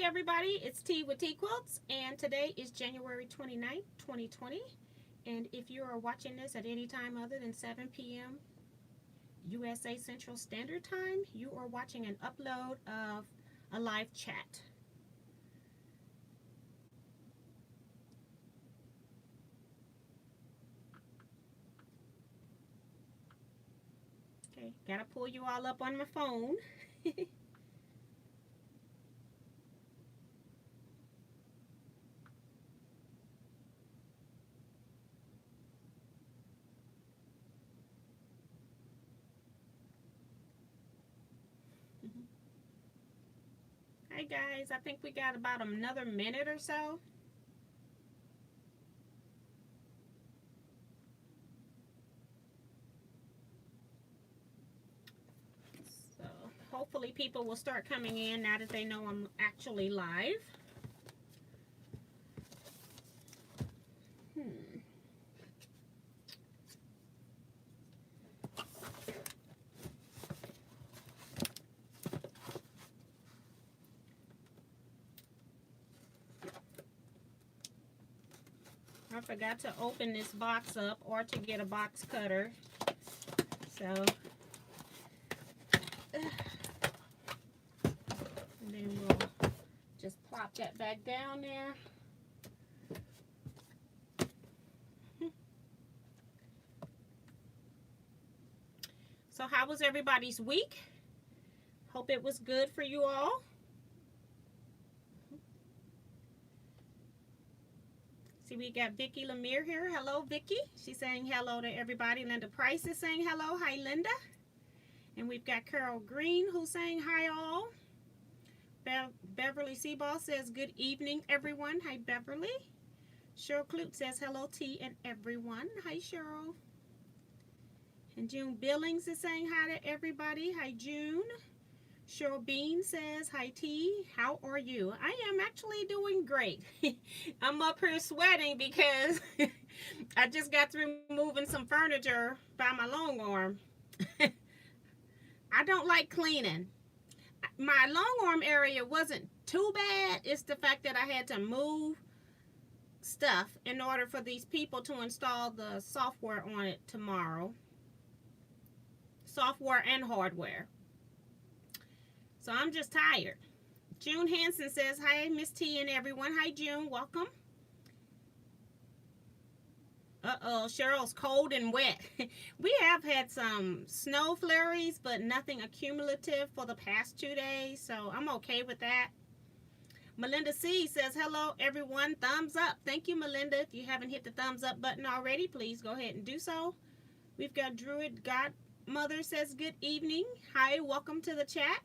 everybody, it's T with Teaquilts, and today is January 29th, 2020. And if you are watching this at any time other than 7 p.m. USA Central Standard Time, you are watching an upload of a live chat. Okay, gotta pull you all up on my phone. Hi guys, I think we got about another minute or so. So hopefully people will start coming in now that they know I'm actually live. I forgot to open this box up or to get a box cutter. So, and then we'll just plop that back down there. So how was everybody's week? Hope it was good for you all. See, we got Vicki Lemire here. Hello, Vicki. She's saying hello to everybody. Linda Price is saying hello. Hi, Linda. And we've got Carol Green who's saying hi all. Beverly Seaball says good evening, everyone. Hi, Beverly. Cheryl Clute says hello, T and everyone. Hi, Cheryl. And June Billings is saying hi to everybody. Hi, June. Cheryl Bean says, hi T, how are you? I am actually doing great. I'm up here sweating because I just got through moving some furniture by my long arm. I don't like cleaning. My long arm area wasn't too bad. It's the fact that I had to move stuff in order for these people to install the software on it tomorrow. Software and hardware. So I'm just tired. June Hansen says, hi, Miss T and everyone. Hi, June. Welcome. Uh-oh, Cheryl's cold and wet. We have had some snow flurries, but nothing accumulative for the past 2 days, so I'm okay with that. Melinda C says, hello, everyone. Thumbs up. Thank you, Melinda. If you haven't hit the thumbs up button already, please go ahead and do so. We've got Druid Godmother says, good evening. Hi, welcome to the chat.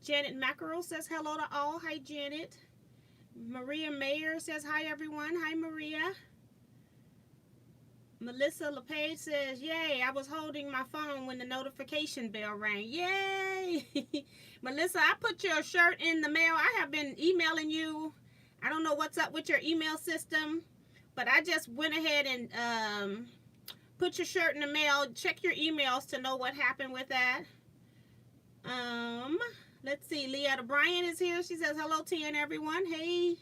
Janet Mackerel says hello to all. Hi, Janet. Maria Mayer says hi, everyone. Hi, Maria. Melissa LePage says, yay, I was holding my phone when the notification bell rang. Yay! Melissa, I put your shirt in the mail. I have been emailing you. I don't know what's up with your email system, but I just went ahead and put your shirt in the mail. Check your emails to know what happened with that. Let's see. Leetta Bryan is here. She says, hello, T and everyone. Hey.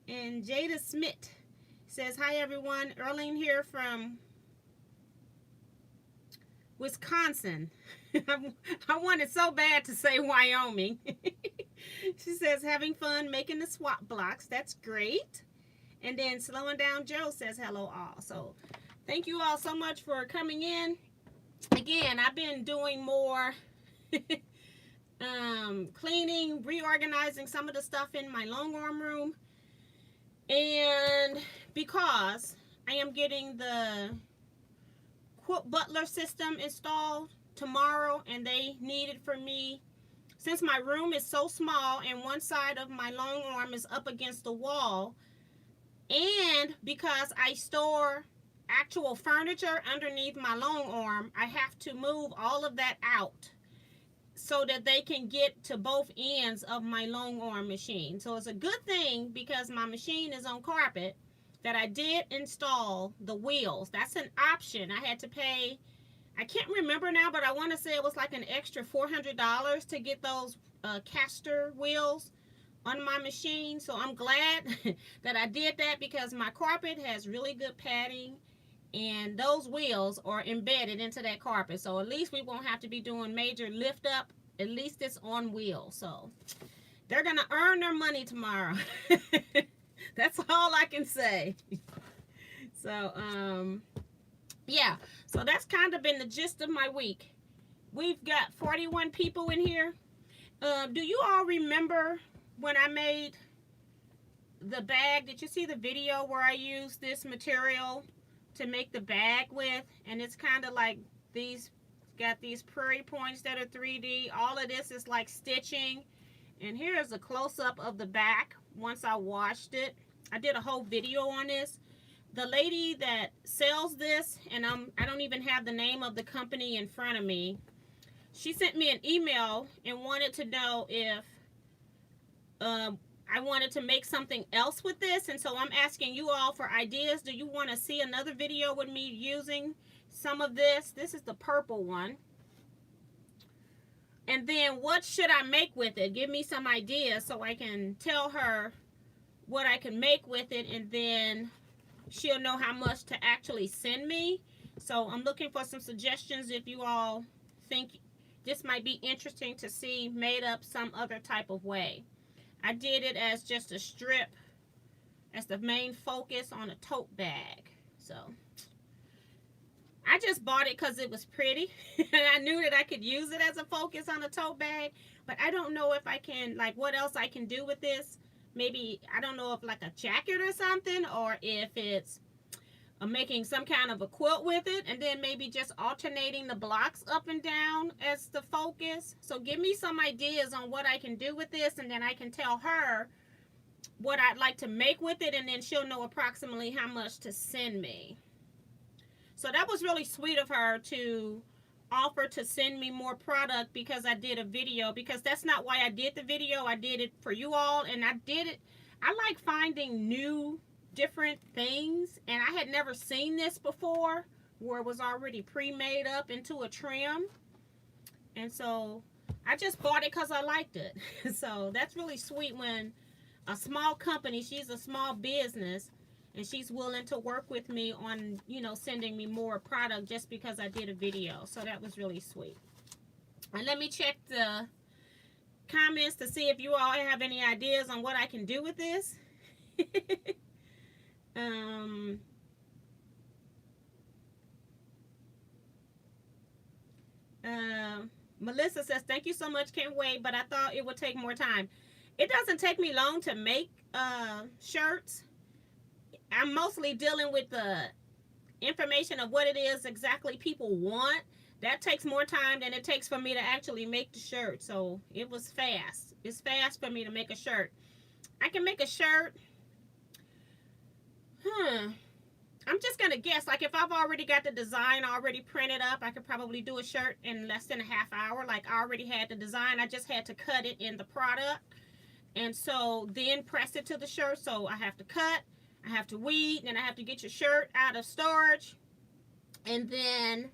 And Jada Smith says, hi, everyone. Earlene here from Wisconsin. I wanted so bad to say Wyoming. She says, having fun making the swap blocks. That's great. And then Slowing Down Joe says, hello, all. So thank you all so much for coming in. Again, I've been doing more cleaning, reorganizing some of the stuff in my long arm room, and because I am getting the Quilt Butler system installed tomorrow, and they need it for me since my room is so small and one side of my long arm is up against the wall, and because I store actual furniture underneath my long arm, I have to move all of that out so that they can get to both ends of my long arm machine. So it's a good thing because my machine is on carpet that I did install the wheels. That's an option. I had to pay, I can't remember now, but I want to say it was like an extra $400 to get those caster wheels on my machine. So I'm glad that I did that, because my carpet has really good padding and those wheels are embedded into that carpet. So at least we won't have to be doing major lift up. At least it's on wheels. So they're going to earn their money tomorrow. That's all I can say. So, yeah. So that's kind of been the gist of my week. We've got 41 people in here. Do you all remember when I made the bag? Did you see the video where I used this material to make the bag with? And it's kind of like these, got these prairie points that are 3D. All of this is like stitching. And here's a close-up of the back once I washed it. I did a whole video on this. The lady that sells this, and I don't even have the name of the company in front of me, she sent me an email and wanted to know if I wanted to make something else with this. And so I'm asking you all for ideas. Do you want to see another video with me using some of this? This is the purple one. And then what should I make with it? Give me some ideas so I can tell her what I can make with it, and then she'll know how much to actually send me. So I'm looking for some suggestions if you all think this might be interesting to see made up some other type of way. I did it as just a strip as the main focus on a tote bag. So I just bought it because it was pretty and I knew that I could use it as a focus on a tote bag, but I don't know if I can, like, what else I can do with this. Maybe, I don't know if like a jacket or something, or if it's making some kind of a quilt with it, and then maybe just alternating the blocks up and down as the focus. So give me some ideas on what I can do with this, and then I can tell her what I'd like to make with it, and then she'll know approximately how much to send me. So that was really sweet of her to offer to send me more product because I did a video, because that's not why I did the video. I did it for you all, and I did it. I like finding new different things, and I had never seen this before where it was already pre-made up into a trim, and so I just bought it because I liked it. So that's really sweet when a small company, she's a small business, and she's willing to work with me on, you know, sending me more product just because I did a video. So that was really sweet. And let me check the comments to see if you all have any ideas on what I can do with this. Melissa says, thank you so much, can't wait, but I thought it would take more time. It doesn't take me long to make shirts. I'm mostly dealing with the information of what it is exactly people want. That takes more time than it takes for me to actually make the shirt. So it was fast. It's fast for me to make a shirt. I can make a shirt. I'm just going to guess. Like if I've already got the design already printed up, I could probably do a shirt in less than a half hour. Like I already had the design. I just had to cut it in the product. And so then press it to the shirt. So I have to cut. I have to weed, and I have to get your shirt out of storage, and then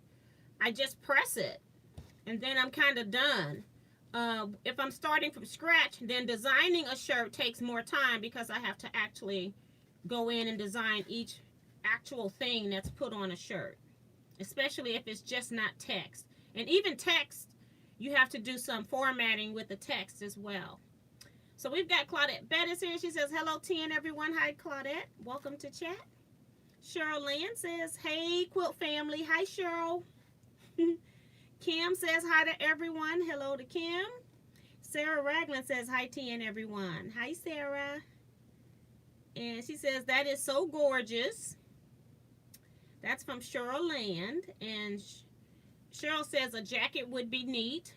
I just press it, and then I'm kind of done. If I'm starting from scratch, then designing a shirt takes more time because I have to actually go in and design each actual thing that's put on a shirt, especially if it's just not text. And even text, you have to do some formatting with the text as well. So we've got Claudette Bettis here. She says, hello, TN everyone. Hi, Claudette. Welcome to chat. Cheryl Lynn says, hey, Quilt family. Hi, Cheryl. Kim says, hi to everyone. Hello to Kim. Sarah Ragland says, hi, TN everyone. Hi, Sarah. And she says, that is so gorgeous. That's from Cheryl Land. And Cheryl says, a jacket would be neat.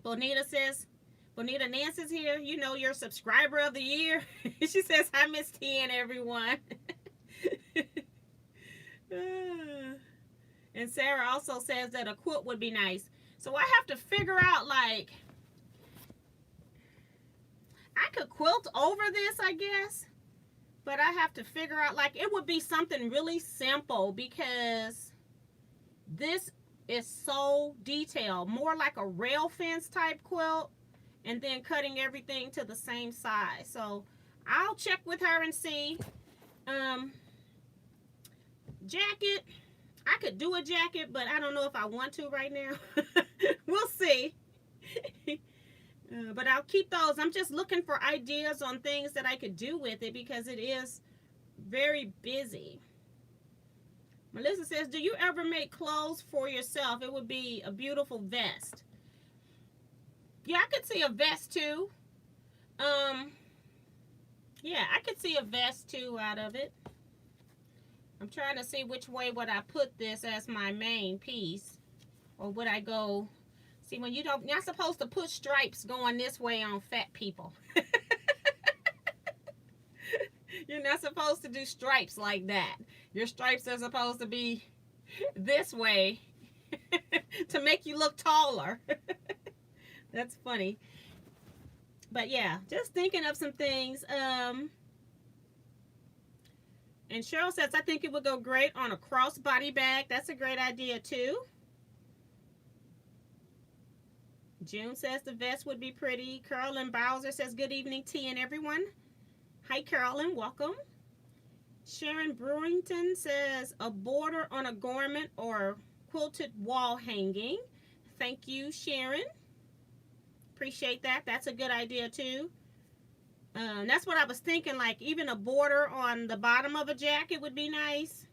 Bonita says, Bonita Nancy's here. You know, your subscriber of the year. She says, hi, Miss T and everyone. And Sarah also says that a quilt would be nice. So I have to figure out, like, I could quilt over this, I guess. But I have to figure out, like, it would be something really simple because this is so detailed. More like a rail fence type quilt. and then cutting everything to the same size. So I'll check with her and see. Jacket, I could do a jacket, but I don't know if I want to right now. We'll see. But I'll keep those. I'm just looking for ideas on things that I could do with it because it is very busy. Melissa says, do you ever make clothes for yourself? It would be a beautiful vest. Yeah, I could see a vest too. Yeah, I could see a vest too out of it. I'm trying to see which way would I put this as my main piece. Or would I go... See, when you're not supposed to put stripes going this way on fat people. You're not supposed to do stripes like that. Your stripes are supposed to be this way to make you look taller. That's funny. But yeah, just thinking of some things. And Cheryl says, I think it would go great on a crossbody bag. That's a great idea too. June says the vest would be pretty. Carolyn Bowser says, good evening, T and everyone. Hi, Carolyn. Welcome. Sharon Brewington says, a border on a garment or quilted wall hanging. Thank you, Sharon. Appreciate that. That's a good idea, too. That's what I was thinking, like even a border on the bottom of a jacket would be nice.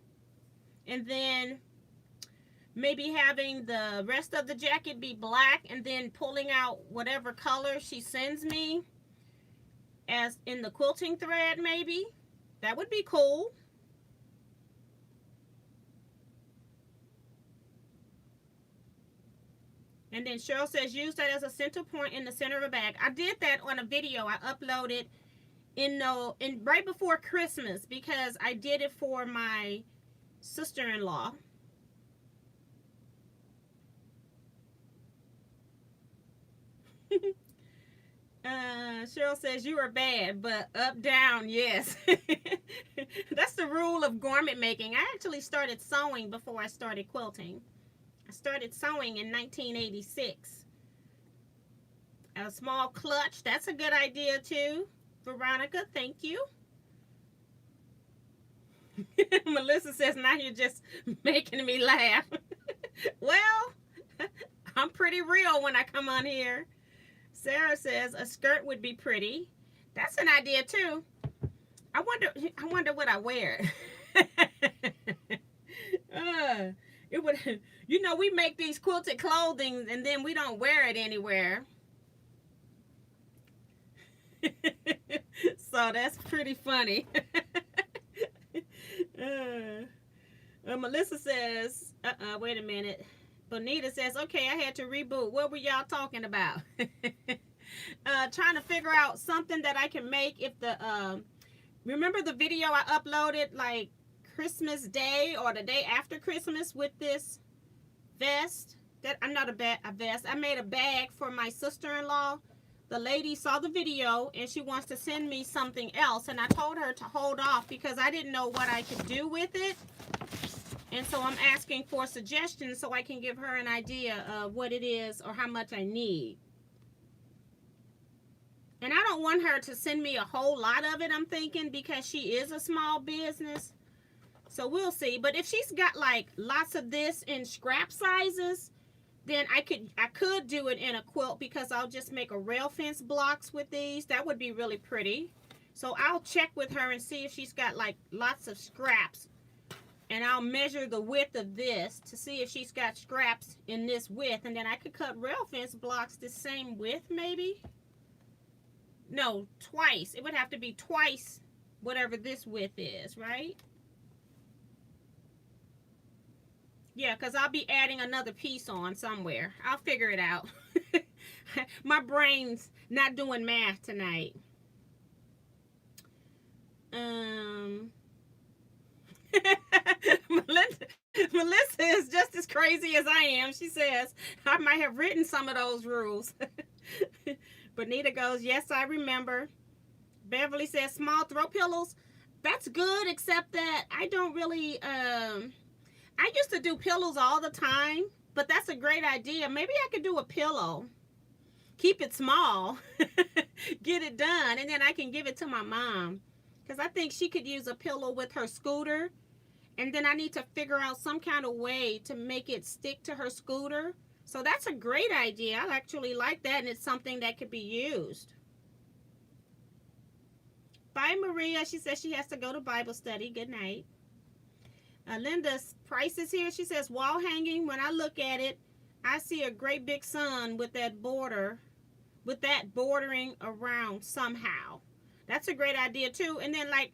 And then maybe having the rest of the jacket be black and then pulling out whatever color she sends me as in the quilting thread, maybe. That would be cool. And then Cheryl says, use that as a center point in the center of a bag. I did that on a video I uploaded in right before Christmas because I did it for my sister-in-law. Cheryl says, you are bad, but up, down, yes. That's the rule of garment making. I actually started sewing before I started quilting. I started sewing in 1986. A small clutch, that's a good idea too. Veronica, thank you. Melissa says, now you're just making me laugh. Well, I'm pretty real when I come on here. Sarah says a skirt would be pretty. That's an idea too. I wonder what I wear. It would, you know, we make these quilted clothing and then we don't wear it anywhere. So that's pretty funny. Melissa says, wait a minute. Bonita says, okay, I had to reboot. What were y'all talking about? Trying to figure out something that I can make if the, remember the video I uploaded like Christmas Day or the day after Christmas with this vest? That I'm not a vest. I made a bag for my sister-in-law. The lady saw the video and she wants to send me something else. And I told her to hold off because I didn't know what I could do with it. And so I'm asking for suggestions so I can give her an idea of what it is or how much I need. And I don't want her to send me a whole lot of it, I'm thinking, because she is a small business. So we'll see. But if she's got like lots of this in scrap sizes, then I could do it in a quilt because I'll just make a rail fence blocks with these. That would be really pretty. So I'll check with her and see if she's got like lots of scraps. And I'll measure the width of this to see if she's got scraps in this width. And then I could cut rail fence blocks the same width maybe. No, twice. It would have to be twice whatever this width is, right? Yeah, because I'll be adding another piece on somewhere. I'll figure it out. My brain's not doing math tonight. Melissa is just as crazy as I am. She says, I might have written some of those rules. Bonita goes, yes, I remember. Beverly says, small throw pillows. That's good, except that I don't really, I used to do pillows all the time, but that's a great idea. Maybe I could do a pillow. keep it small, get it done, and then I can give it to my mom. Because I think she could use a pillow with her scooter. And then I need to figure out some kind of way to make it stick to her scooter. So that's a great idea. I actually like that, and it's something that could be used. Bye, Maria. She says she has to go to Bible study. Good night. Linda's Price is here. She says, wall hanging. When I look at it, I see a great big sun with that border, with that bordering around somehow. That's a great idea too. And then, like,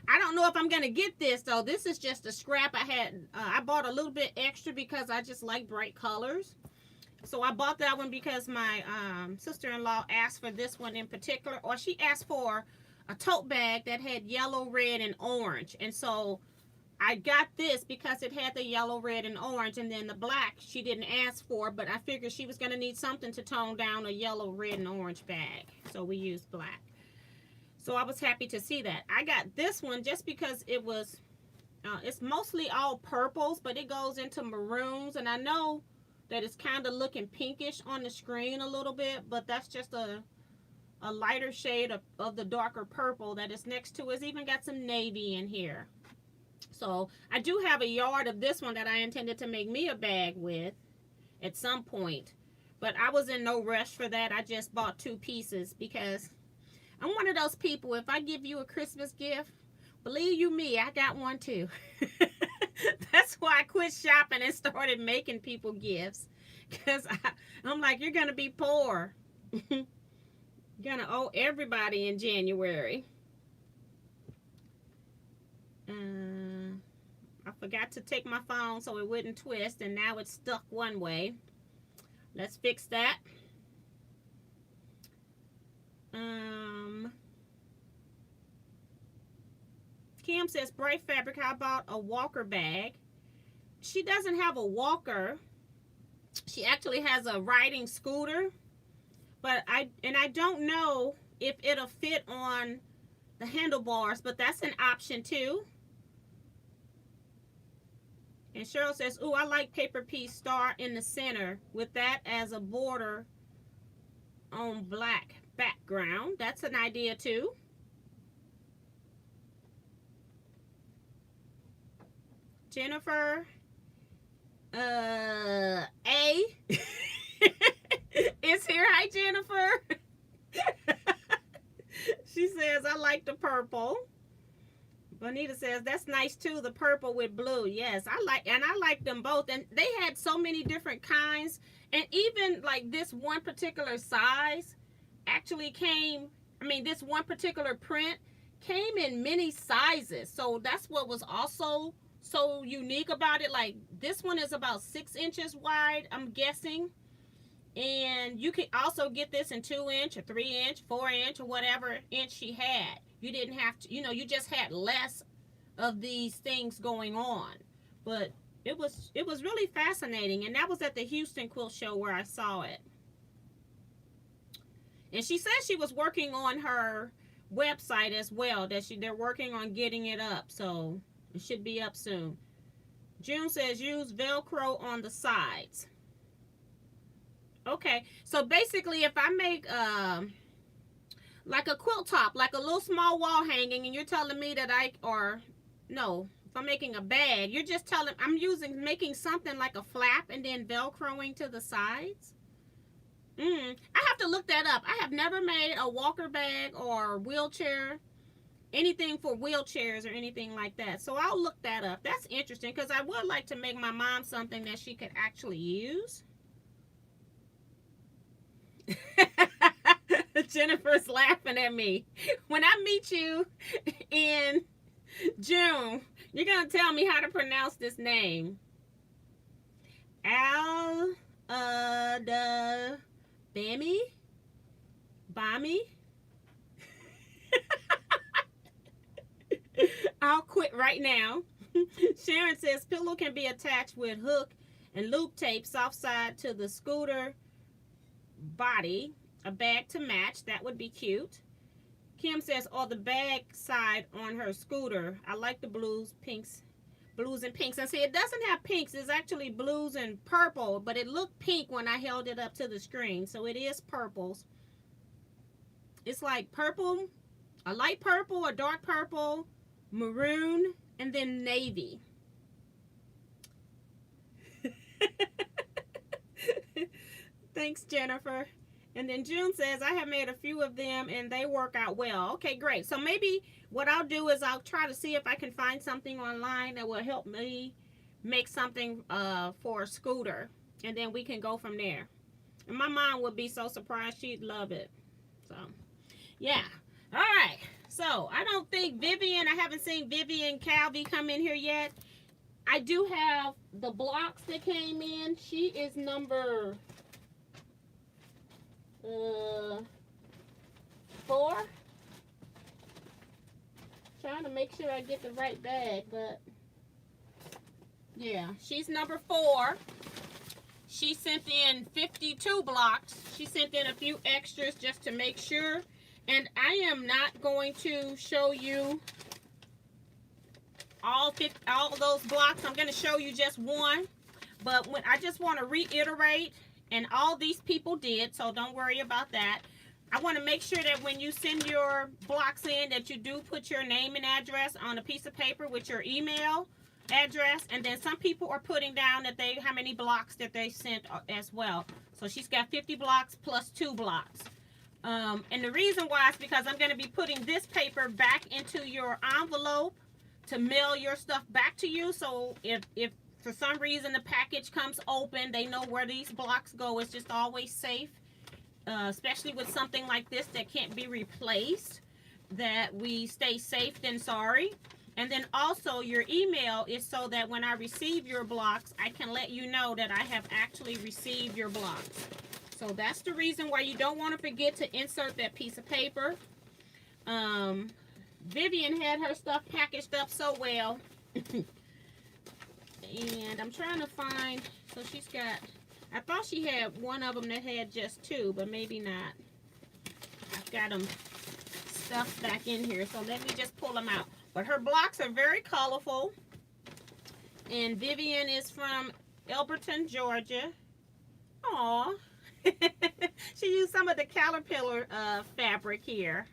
I don't know if I'm gonna get this though. This is just a scrap I had. I bought a little bit extra because I just like bright colors. So I bought that one because my sister-in-law asked for this one in particular, or she asked for a tote bag that had yellow, red, and orange. And so I got this because it had the yellow, red, and orange, and then the black she didn't ask for, but I figured she was going to need something to tone down a yellow, red, and orange bag. So we used black. So I was happy to see that. I got this one just because it was, it's mostly all purples, but it goes into maroons, and I know that it's kind of looking pinkish on the screen a little bit, but that's just a lighter shade of the darker purple that is next to it. It's even got some navy in here. So I do have a yard of this one that I intended to make me a bag with at some point, but I was in no rush for that. I just bought 2 pieces because I'm one of those people, if I give you a Christmas gift, believe you me, I got one too. That's why I quit shopping and started making people gifts, because I'm like, you're going to be poor. You're going to owe everybody in January. I forgot to take my phone so it wouldn't twist, and now it's stuck one way. Let's fix that. Kim says, bright fabric, how about a walker bag? She doesn't have a walker. She actually has a riding scooter, but I don't know if it'll fit on the handlebars, but that's an option too. And Cheryl says, ooh, I like paper piece star in the center with that as a border on black background. That's an idea too. Jennifer, A is here. Hi, Jennifer. She says, I like the purple. Bonita says, that's nice too, the purple with blue. Yes, I like them both. And they had so many different kinds. And even like this one particular size actually came, this one particular print came in many sizes. So that's what was also so unique about it. Like this one is about 6 inches wide, I'm guessing. And you can also get this in 2-inch or 3-inch, 4-inch, or whatever inch she had. You didn't have to, you just had less of these things going on. But it was really fascinating. And that was at the Houston Quilt Show where I saw it. And she said she was working on her website as well. They're working on getting it up. So it should be up soon. June says use Velcro on the sides. Okay, so basically if I make like a quilt top, like a little small wall hanging, and you're telling me that if I'm making a bag, you're just telling, I'm making something like a flap and then Velcroing to the sides. I have to look that up. I have never made a walker bag or wheelchair, anything for wheelchairs or anything like that. So I'll look that up. That's interesting because I would like to make my mom something that she could actually use. Jennifer's laughing at me. When I meet you in June, you're going to tell me how to pronounce this name. Bami? I'll quit right now. Sharon says pillow can be attached with hook and loop tape soft side to the scooter body, a bag to match. That would be cute. Kim says, or the bag side on her scooter. I like the blues, pinks, Blues and pinks. And see, it doesn't have pinks. It's actually blues and purple, but it looked pink when I held it up to the screen. So it is purples. It's like purple, a light purple, a dark purple, maroon, and then navy. Thanks, Jennifer. And then June says, I have made a few of them and they work out well. Okay, great. So maybe what I'll do is I'll try to see if I can find something online that will help me make something for a scooter. And then we can go from there. And my mom would be so surprised. She'd love it. So, yeah. All right. So, I don't think Vivian, I haven't seen Vivian Calvi come in here yet. I do have the blocks that came in. She is number 4. Trying to make sure I get the right bag, but yeah, she's number 4. She sent in 52 blocks. She sent in a few extras just to make sure. And I am not going to show you all those blocks. I'm going to show you just one. But when I just want to reiterate, and all these people did, so don't worry about that. I want to make sure that when you send your blocks in, that you do put your name and address on a piece of paper with your email address. And then some people are putting down that how many blocks that they sent as well. So she's got 50 blocks plus 2 blocks. And the reason why is because I'm going to be putting this paper back into your envelope to mail your stuff back to you. So if for some reason the package comes open, they know where these blocks go. It's just always safe, especially with something like this that can't be replaced, that we stay safe than sorry. And then also your email is so that when I receive your blocks, I can let you know that I have actually received your blocks. So that's the reason why you don't want to forget to insert that piece of paper. Vivian had her stuff packaged up so well. And I'm trying to find, so she's got, I thought she had one of them that had just 2, but maybe not. I've got them stuffed back in here, so let me just pull them out. But her blocks are very colorful. And Vivian is from Elberton, Georgia. Aww. She used some of the caterpillar fabric here.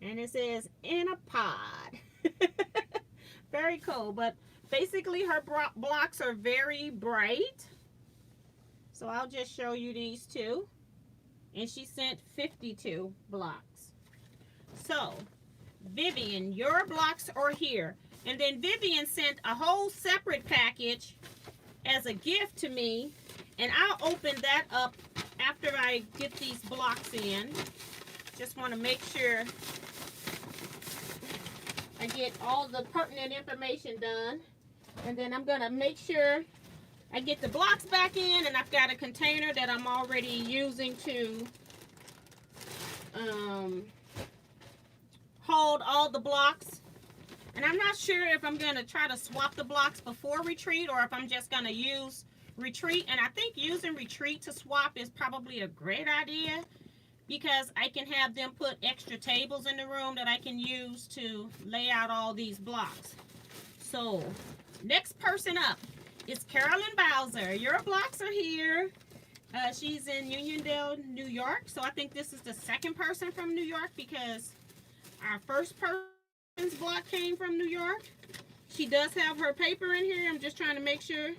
And it says, in a pod. Very cool. But basically her blocks are very bright. So I'll just show you these 2. And she sent 52 blocks. So, Vivian, your blocks are here. And then Vivian sent a whole separate package as a gift to me. And I'll open that up after I get these blocks in. Just want to make sure I get all the pertinent information done. And then I'm going to make sure I get the blocks back in. And I've got a container that I'm already using to hold all the blocks. And I'm not sure if I'm going to try to swap the blocks before retreat or if I'm just going to use retreat. And I think using retreat to swap is probably a great idea because I can have them put extra tables in the room that I can use to lay out all these blocks. So next person up is Carolyn Bowser. Your blocks are here. She's in Uniondale, New York. So I think this is the second person from New York because our first person's block came from New York. She does have her paper in here. I'm just trying to make sure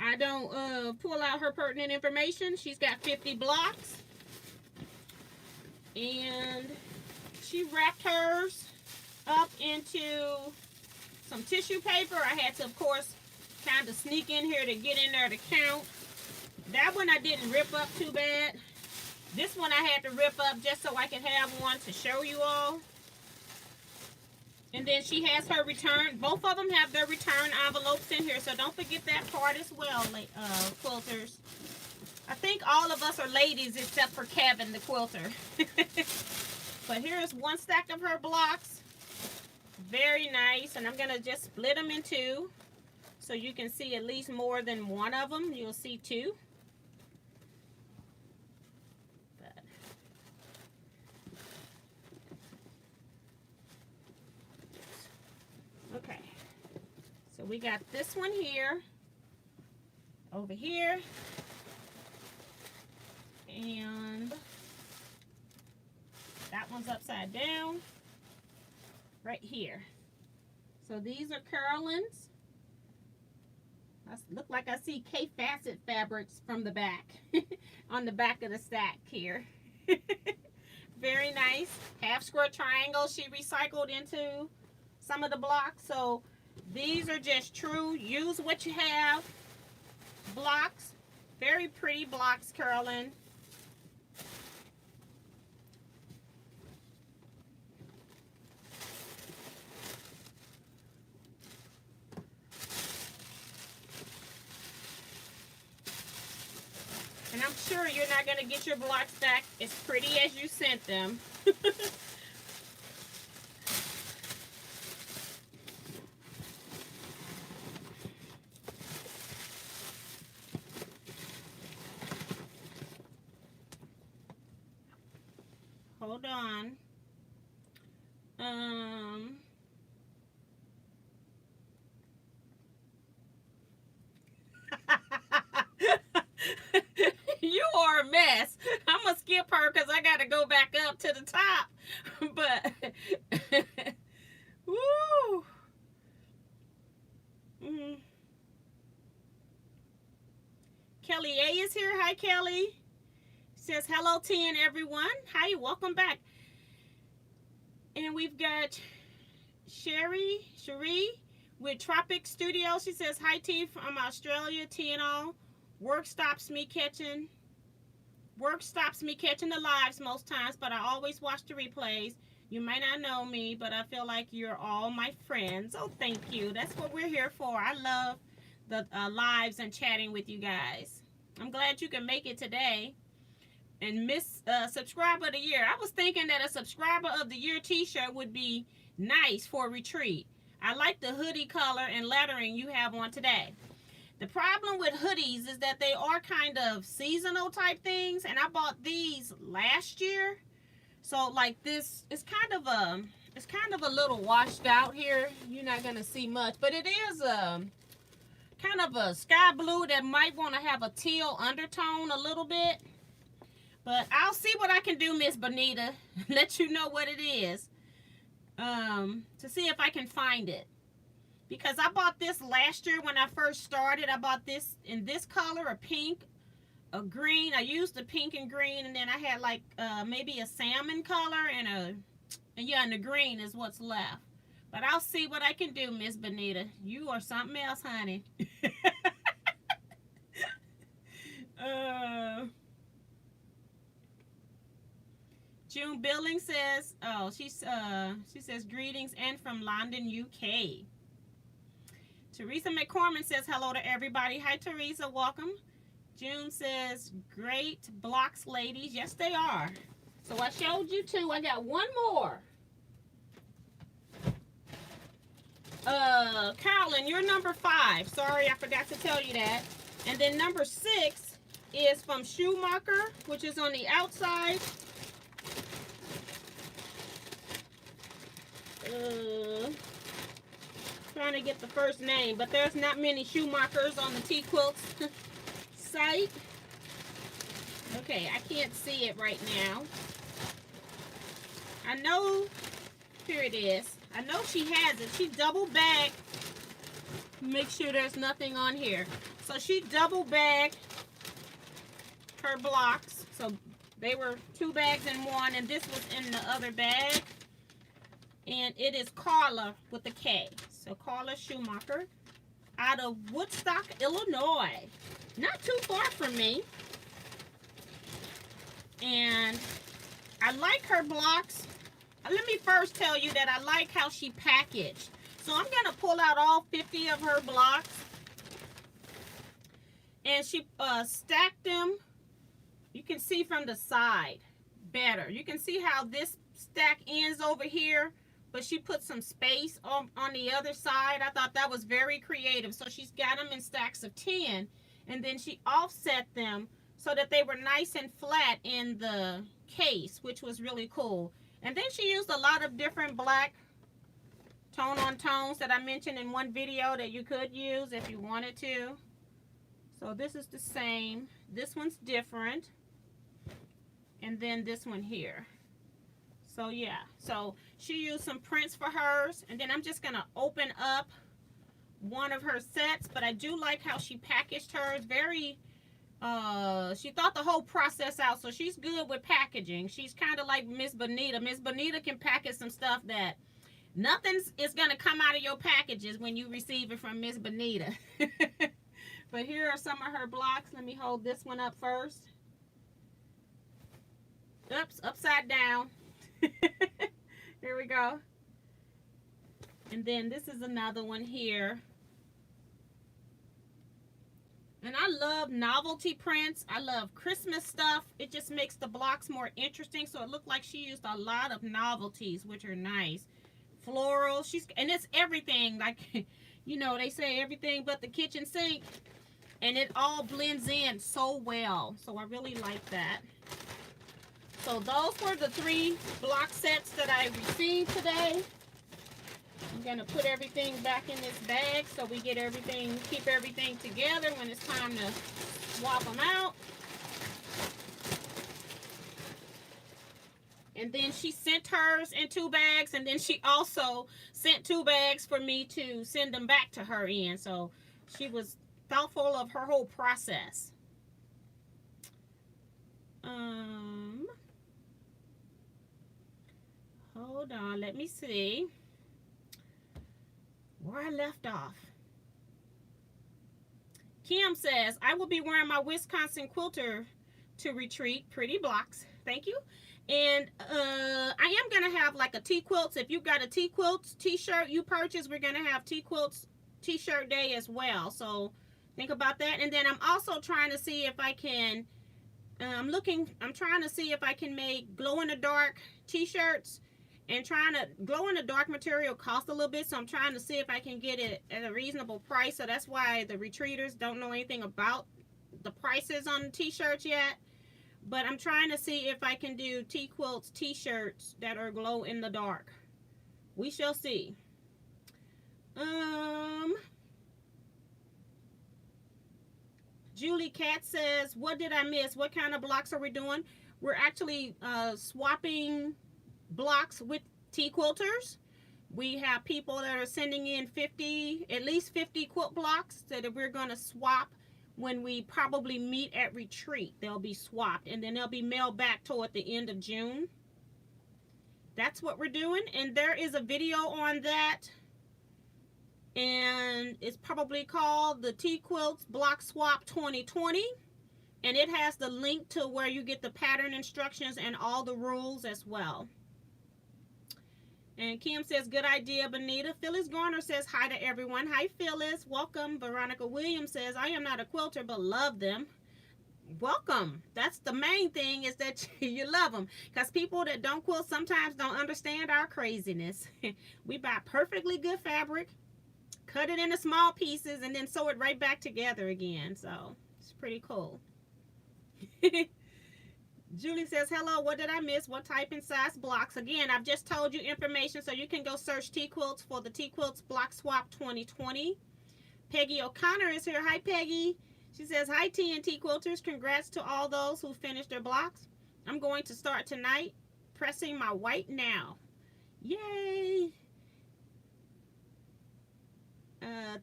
I don't pull out her pertinent information. She's got 50 blocks. And she wrapped hers up into some tissue paper. I had to, of course, kind of sneak in here to get in there to count. That one I didn't rip up too bad. This one I had to rip up just so I could have one to show you all. And then she has her return. Both of them have their return envelopes in here. So don't forget that part as well, quilters. I think all of us are ladies except for Kevin, the quilter. But here's one stack of her blocks. Very nice. And I'm going to just split them in 2. So you can see at least more than one of them. You'll see 2. Okay. So So we got this one here, over here, and that one's upside down right here. So these are Carolyn's. Look like I see K-facet fabrics from the back on the back of the stack here. Very nice. Half square triangle she recycled into some of the blocks. So these are just true use what you have blocks. Very pretty blocks, Carolyn. And I'm sure you're not going to get your blocks back as pretty as you sent them. Hold on. You are a mess. I'm gonna skip her because I gotta go back up to the top. But woo. Kelly A is here. Hi, Kelly. Says hello, 10 everyone. Hi, welcome back. And we've got Cherie with Tropic Studio. She says hi, T from Australia. TNO. Work stops me catching the lives most times, but I always watch the replays. You may not know me, but I feel like you're all my friends. Oh, thank you. That's what we're here for. I love the lives and chatting with you guys. I'm glad you can make it today. And Miss Subscriber of the Year. I was thinking that a Subscriber of the Year t-shirt would be nice for a retreat. I like the hoodie color and lettering you have on today. The problem with hoodies is that they are kind of seasonal type things, and I bought these last year. So like this, it's kind of a little washed out here. You're not gonna see much, but it is kind of a sky blue that might want to have a teal undertone a little bit. But I'll see what I can do, Miss Bonita. Let you know what it is. To see if I can find it. Because I bought this last year when I first started. I bought this in this color, a pink, a green. I used the pink and green, and then I had like maybe a salmon color and the green is what's left. But I'll see what I can do, Miss Bonita. You are something else, honey. June Billing says, oh, she says greetings and from London, UK. Teresa McCormick says hello to everybody. Hi, Teresa. Welcome. June says, great blocks, ladies. Yes, they are. So I showed you two. I got one more. Carolyn, you're number 5. Sorry, I forgot to tell you that. And then number 6 is from Schumacher, which is on the outside. Trying to get the first name, but there's not many Schumachers on the Teaquilts site. Okay, I can't see it right now. I know, here it is. I know she has it. She double bagged. Make sure there's nothing on here. So she double bagged her blocks. So they were 2 bags in one, and this was in the other bag. And it is Carla with a K. So Carla Schumacher out of Woodstock, Illinois. Not too far from me. And I like her blocks. Let me first tell you that I like how she packaged. So I'm going to pull out all 50 of her blocks. And she stacked them. You can see from the side better. You can see how this stack ends over here. But she put some space on the other side. I thought that was very creative. So she's got them in stacks of 10. And then she offset them so that they were nice and flat in the case, which was really cool. And then she used a lot of different black tone-on tones that I mentioned in one video that you could use if you wanted to. So this is the same. This one's different. And then this one here. So yeah, so she used some prints for hers, and then I'm just gonna open up one of her sets. But I do like how she packaged hers. Very she thought the whole process out, so she's good with packaging. She's kind of like Miss Bonita. Miss Bonita can package some stuff that nothing is gonna come out of your packages when you receive it from Miss Bonita. But here are some of her blocks. Let me hold this one up first. Oops, upside down. Here we go. And then this is another one here. And I love novelty prints. I love Christmas stuff. It just makes the blocks more interesting. So it looked like she used a lot of novelties, which are nice. Floral. And it's everything. Like, you know, they say everything but the kitchen sink. And it all blends in so well. So I really like that. So those were the 3 block sets that I received today. I'm going to put everything back in this bag so we get everything, keep everything together when it's time to swap them out. And then she sent hers in 2 bags, and then she also sent 2 bags for me to send them back to her in. So she was thoughtful of her whole process. Hold on, let me see where I left off. Kim says, I will be wearing my Wisconsin quilter to retreat. Pretty blocks. Thank you. And I am going to have like a Teaquilts. If you've got a Teaquilts t-shirt you purchase, we're going to have Teaquilts t-shirt day as well. So think about that. And then I'm also trying to see if I can, I'm trying to see if I can make glow-in-the-dark t-shirts. And trying to, glow-in-the-dark material costs a little bit, so I'm trying to see if I can get it at a reasonable price. So that's why the retreaters don't know anything about the prices on the t-shirts yet. But I'm trying to see if I can do Teaquilts t-shirts that are glow-in-the-dark. We shall see. Julie Cat says, what did I miss? What kind of blocks are we doing? We're actually swapping blocks with Teaquilters. We have people that are sending in at least 50 quilt blocks that we're going to swap when we probably meet at retreat. They'll be swapped, and then they'll be mailed back toward the end of June. That's what we're doing, and there is a video on that, and it's probably called the Teaquilts Block Swap 2020. And it has the link to where you get the pattern instructions and all the rules as well. And Kim says, good idea, Bonita. Phyllis Garner says, hi to everyone. Hi, Phyllis. Welcome. Veronica Williams says, I am not a quilter, but love them. Welcome. That's the main thing, is that you love them. Because people that don't quilt sometimes don't understand our craziness. We buy perfectly good fabric, cut it into small pieces, and then sew it right back together again. So it's pretty cool. Julie says, hello, what did I miss? What type and size blocks? Again, I've just told you information, so you can go search Teaquilts for the Teaquilts Block Swap 2020. Peggy O'Connor is here. Hi, Peggy. She says, hi, TNT Quilters. Congrats to all those who finished their blocks. I'm going to start tonight, pressing my white now. Yay.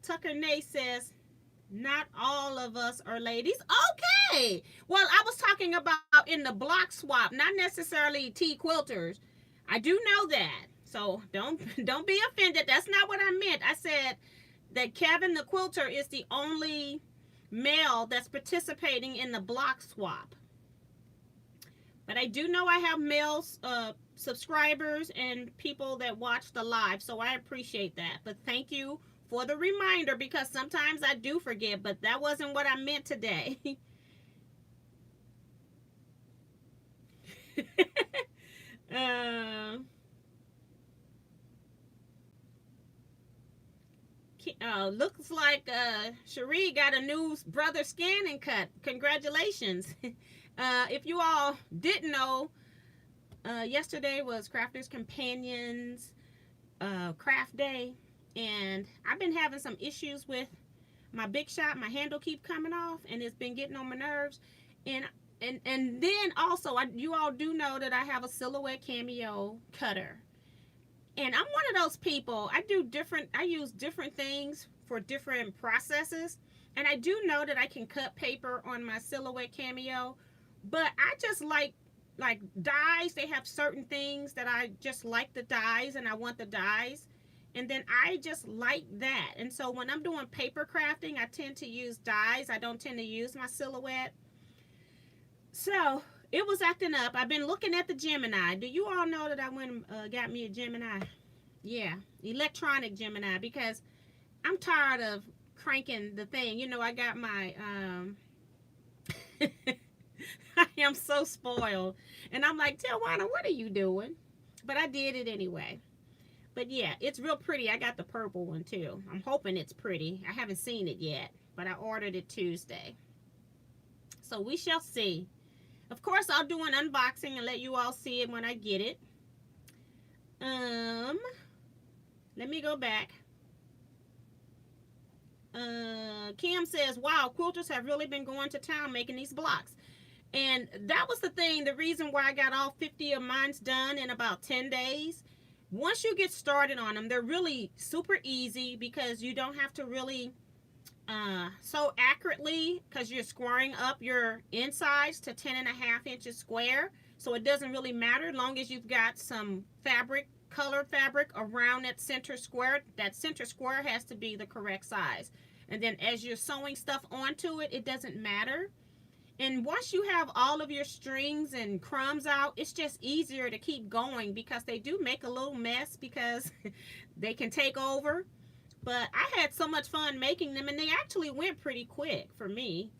Tucker Nay says, not all of us are ladies. Okay. Well, I was talking about in the block swap, not necessarily Teaquilters. I do know that. So don't be offended. That's not what I meant. I said that Kevin the quilter is the only male that's participating in the block swap. But I do know I have male subscribers and people that watch the live. So I appreciate that. But thank you for the reminder, because sometimes I do forget, but that wasn't what I meant today. Looks like Cherie got a new brother scanning cut. Congratulations. If you all didn't know, yesterday was Crafters Companions craft day, and I've been having some issues with my big shot. My handle keep coming off, and it's been getting on my nerves. And then also, you all do know that I have a silhouette cameo cutter, and I'm one of those people. I use different things for different processes, and I do know that I can cut paper on my silhouette cameo, but I just like dies. They have certain things that I just like the dies, and I want the dies, and then I just like that. And so when I'm doing paper crafting, I tend to use dies. I don't tend to use my silhouette. So it was acting up. I've been looking at the Gemini. Do you all know that I went and got me a Gemini? Yeah, electronic Gemini, because I'm tired of cranking the thing. You know, I got my I am so spoiled, and I'm like, Teajuana, what are you doing? But I did it anyway. But yeah, it's real pretty. I got the purple one too. I'm hoping it's pretty. I haven't seen it yet, but I ordered it Tuesday, so we shall see. Of course, I'll do an unboxing and let you all see it when I get it. Let me go back. Kim says, wow, quilters have really been going to town making these blocks. And that was the thing, the reason why I got all 50 of mine's done in about 10 days. Once you get started on them, they're really super easy, because you don't have to really sew accurately, because you're squaring up your insides to 10.5 inches square. So it doesn't really matter, as long as you've got some fabric, colored fabric around that center square. That center square has to be the correct size. And then as you're sewing stuff onto it, it doesn't matter. And once you have all of your strings and crumbs out, it's just easier to keep going, because they do make a little mess, because they can take over. But I had so much fun making them, and they actually went pretty quick for me.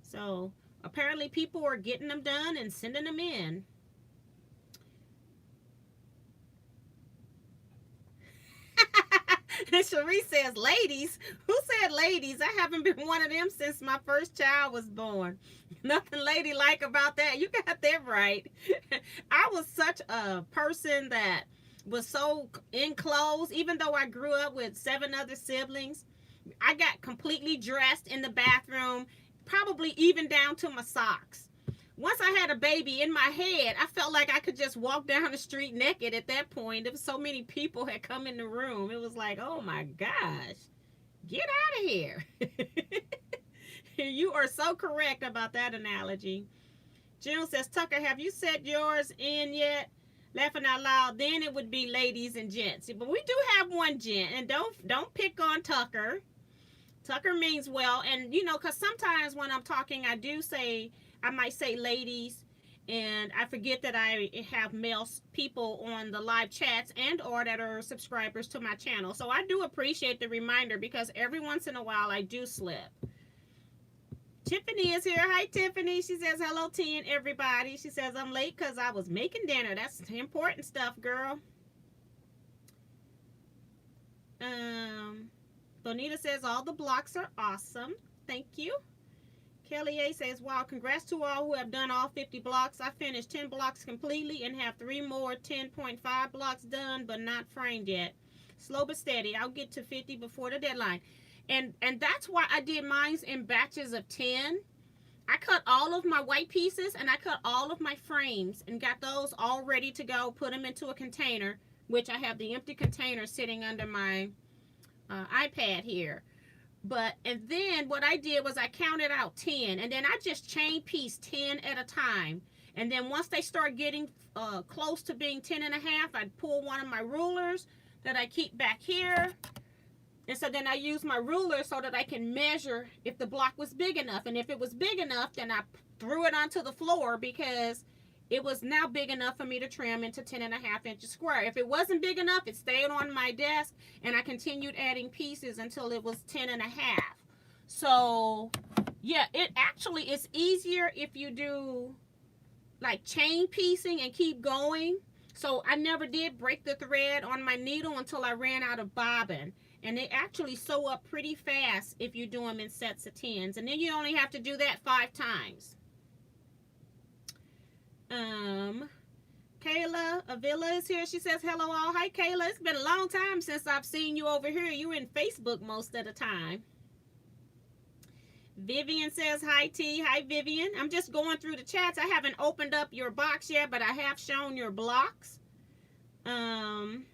So apparently people are getting them done and sending them in. And Cherie says, ladies? Who said ladies? I haven't been one of them since my first child was born. Nothing ladylike about that. You got that right. I was such a person that was so enclosed. Even though I grew up with 7 other siblings, I got completely dressed in the bathroom, probably even down to my socks. Once I had a baby, in my head, I felt like I could just walk down the street naked at that point. There was so many people had come in the room. It was like, oh my gosh, get out of here. You are so correct about that analogy. June says, Tucker, have you set yours in yet? Laughing out loud, then it would be ladies and gents. But we do have one gent, and don't pick on Tucker. Tucker means well, and you know, because sometimes when I'm talking, I might say ladies, and I forget that I have male people on the live chats and or that are subscribers to my channel. So I do appreciate the reminder, because every once in a while I do slip. Tiffany is here. Hi, Tiffany. She says, hello, T and everybody. She says, I'm late because I was making dinner. That's important stuff, girl. Bonita says, all the blocks are awesome. Thank you. Kelly A says, wow, congrats to all who have done all 50 blocks. I finished 10 blocks completely and have 3 more 10.5 blocks done, but not framed yet. Slow but steady. I'll get to 50 before the deadline. And that's why I did mine in batches of 10. I cut all of my white pieces, and I cut all of my frames and got those all ready to go, put them into a container, which I have the empty container sitting under my iPad here. And then what I did was I counted out 10, and then I just chain piece 10 at a time. And then once they start getting close to being 10.5, I'd pull one of my rulers that I keep back here. And so then I use my ruler so that I can measure if the block was big enough. And if it was big enough, then I threw it onto the floor, because it was now big enough for me to trim into 10.5 inches square. If it wasn't big enough, it stayed on my desk, and I continued adding pieces until it was 10.5. So yeah, it actually is easier if you do like chain piecing and keep going. So I never did break the thread on my needle until I ran out of bobbin. And they actually sew up pretty fast if you do them in sets of 10s. And then you only have to do that 5 times. Kayla Avila is here. She says, hello all. Hi, Kayla. It's been a long time since I've seen you over here. You're in Facebook most of the time. Vivian says, hi, T. Hi, Vivian. I'm just going through the chats. I haven't opened up your box yet, but I have shown your blocks. And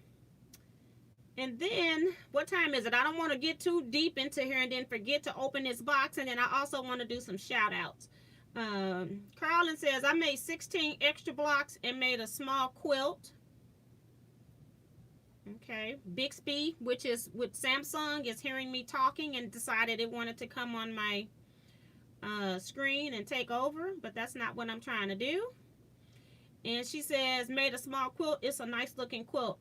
then, what time is it? I don't want to get too deep into here and then forget to open this box. And then I also want to do some shout outs. Carlin says, I made 16 extra blocks and made a small quilt. Okay. Bixby, which is with Samsung, is hearing me talking and decided it wanted to come on my screen and take over. But that's not what I'm trying to do. And she says, made a small quilt. It's a nice looking quilt.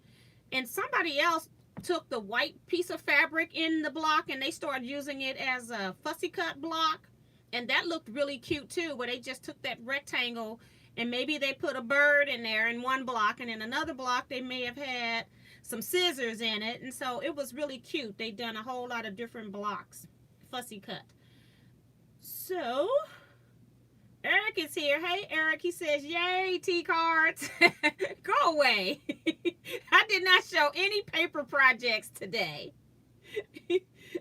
And somebody else took the white piece of fabric in the block and they started using it as a fussy cut block, and that looked really cute too, where they just took that rectangle and maybe they put a bird in there in one block, and in another block they may have had some scissors in it, and so it was really cute. They done a whole lot of different blocks, fussy cut. So Eric is here. Hey, Eric. He says, yay, T-cards. Go away. I did not show any paper projects today.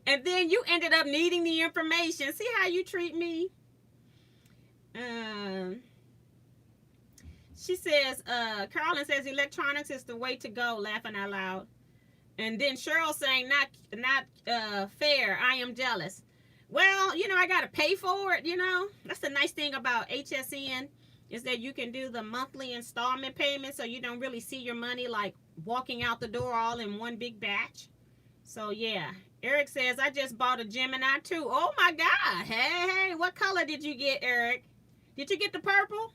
And then you ended up needing the information. See how you treat me? She says, Carolyn says, electronics is the way to go, laughing out loud. And then Cheryl saying, not fair. I am jealous. Well, you know, I got to pay for it, you know. That's the nice thing about HSN, is that you can do the monthly installment payment, so you don't really see your money like walking out the door all in one big batch. So, yeah. Eric says, I just bought a Gemini too. Oh, my God. Hey, what color did you get, Eric? Did you get the purple?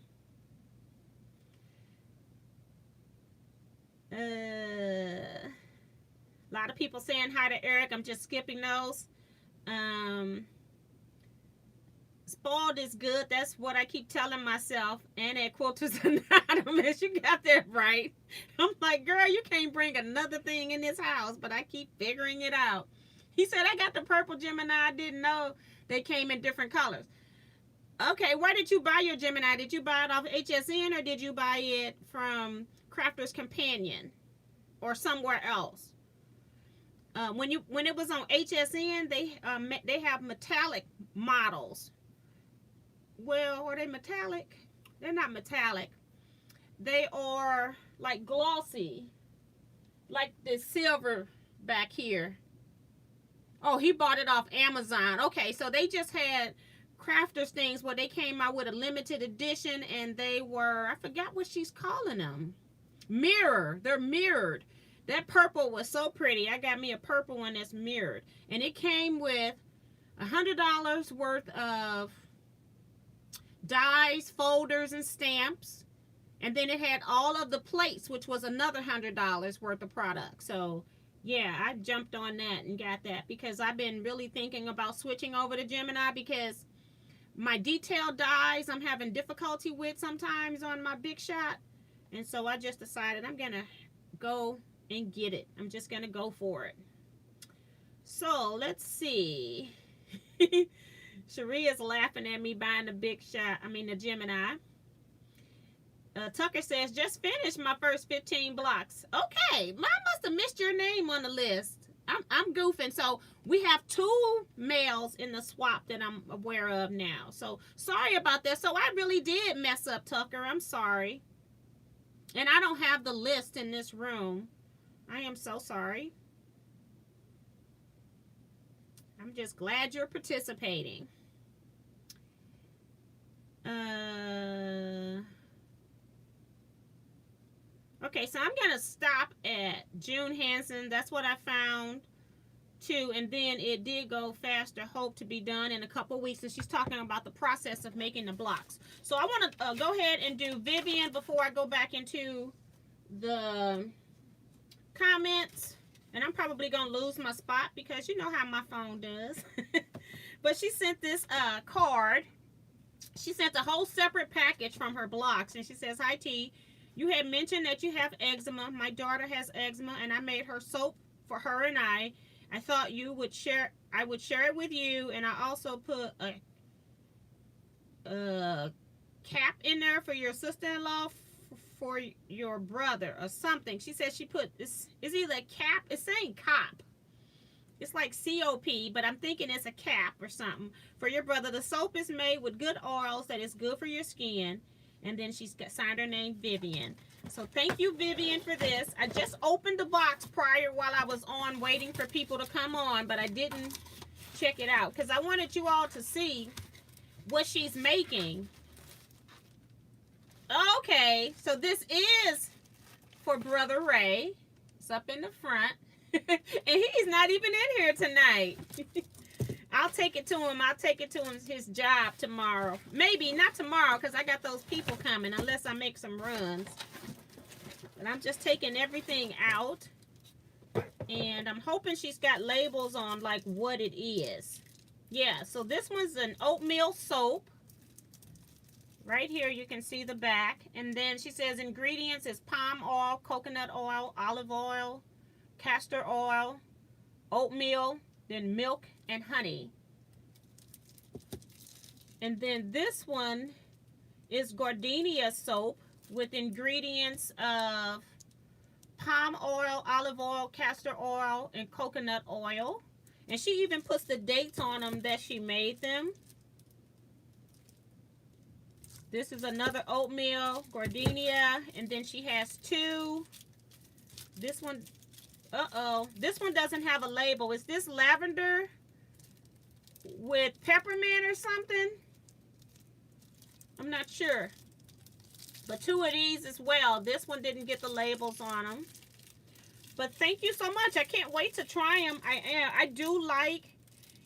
A lot of people saying hi to Eric. I'm just skipping those. Spoiled is good. That's what I keep telling myself. And at Quilters Anonymous, you got that right. I'm like, girl, you can't bring another thing in this house, but I keep figuring it out. He said, I got the purple Gemini. I didn't know they came in different colors. Okay, where did you buy your Gemini? Did you buy it off HSN, or did you buy it from Crafter's Companion or somewhere else? When it was on HSN, they have metallic models. Well, are they metallic? They're not metallic. They are like glossy, like the silver back here. Oh, he bought it off Amazon. Okay, so they just had Crafters things where they came out with a limited edition, and they were, I forgot what she's calling them. Mirror. They're mirrored. That purple was so pretty. I got me a purple one that's mirrored. And it came with $100 worth of dies, folders, and stamps. And then it had all of the plates, which was another $100 worth of product. So, yeah, I jumped on that and got that because I've been really thinking about switching over to Gemini because my detailed dies I'm having difficulty with sometimes on my Big Shot. And so I just decided I'm going to go and get it. I'm just going to go for it. So, let's see. Cherie is laughing at me buying the Gemini. Tucker says, just finished my first 15 blocks. Okay, mine must have missed your name on the list. I'm goofing. So we have 2 males in the swap that I'm aware of now. So sorry about that. So I really did mess up, Tucker. I'm sorry. And I don't have the list in this room. I am so sorry. I'm just glad you're participating. Okay, so I'm going to stop at June Hansen. That's what I found, too. And then it did go faster. Hope to be done in a couple weeks. And she's talking about the process of making the blocks. So I want to go ahead and do Vivian before I go back into the comments. And I'm probably going to lose my spot because you know how my phone does. But she sent this card. She sent a whole separate package from her blocks. And she says, hi, T. You had mentioned that you have eczema. My daughter has eczema, and I made her soap for her and I. I thought I would share it with you, and I also put a cap in there for your sister-in-law for your brother or something. She says she put this is either a cap. It's saying cop. It's like COP, but I'm thinking it's a cap or something. For your brother, the soap is made with good oils that is good for your skin. And then she's got signed her name, Vivian. So thank you, Vivian, for this. I just opened the box prior while I was on waiting for people to come on, but I didn't check it out because I wanted you all to see what she's making. Okay, so this is for Brother Ray. It's up in the front. And he's not even in here tonight. I'll take it to him. I'll take it to his job tomorrow. Maybe not tomorrow because I got those people coming unless I make some runs. But I'm just taking everything out. And I'm hoping she's got labels on like what it is. Yeah, so this one's an oatmeal soap. Right here you can see the back. And then she says ingredients is palm oil, coconut oil, olive oil, castor oil, oatmeal, then milk and honey. And then this one is gardenia soap with ingredients of palm oil, olive oil, castor oil, and coconut oil. And she even puts the dates on them that she made them. This is another oatmeal, gardenia, and then she has two. This one, this one doesn't have a label. Is this lavender with peppermint or something? I'm not sure. But two of these as well. This one didn't get the labels on them. But thank you so much. I can't wait to try them. I do like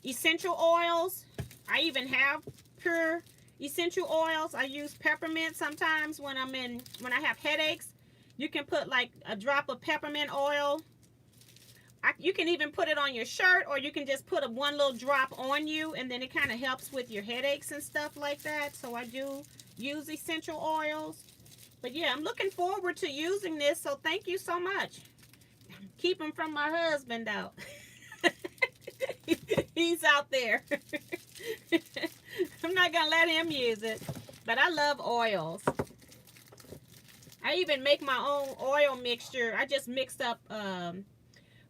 essential oils. I even have pure essential oils. I use peppermint sometimes when I have headaches. You can put like a drop of peppermint oil. You can even put it on your shirt, or you can just put one little drop on you, and then it kind of helps with your headaches and stuff like that. So I do use essential oils. But yeah, I'm looking forward to using this, so thank you so much. Keep him from my husband out. He's out there. I'm not gonna let him use it, but I love oils. I even make my own oil mixture. I just mixed up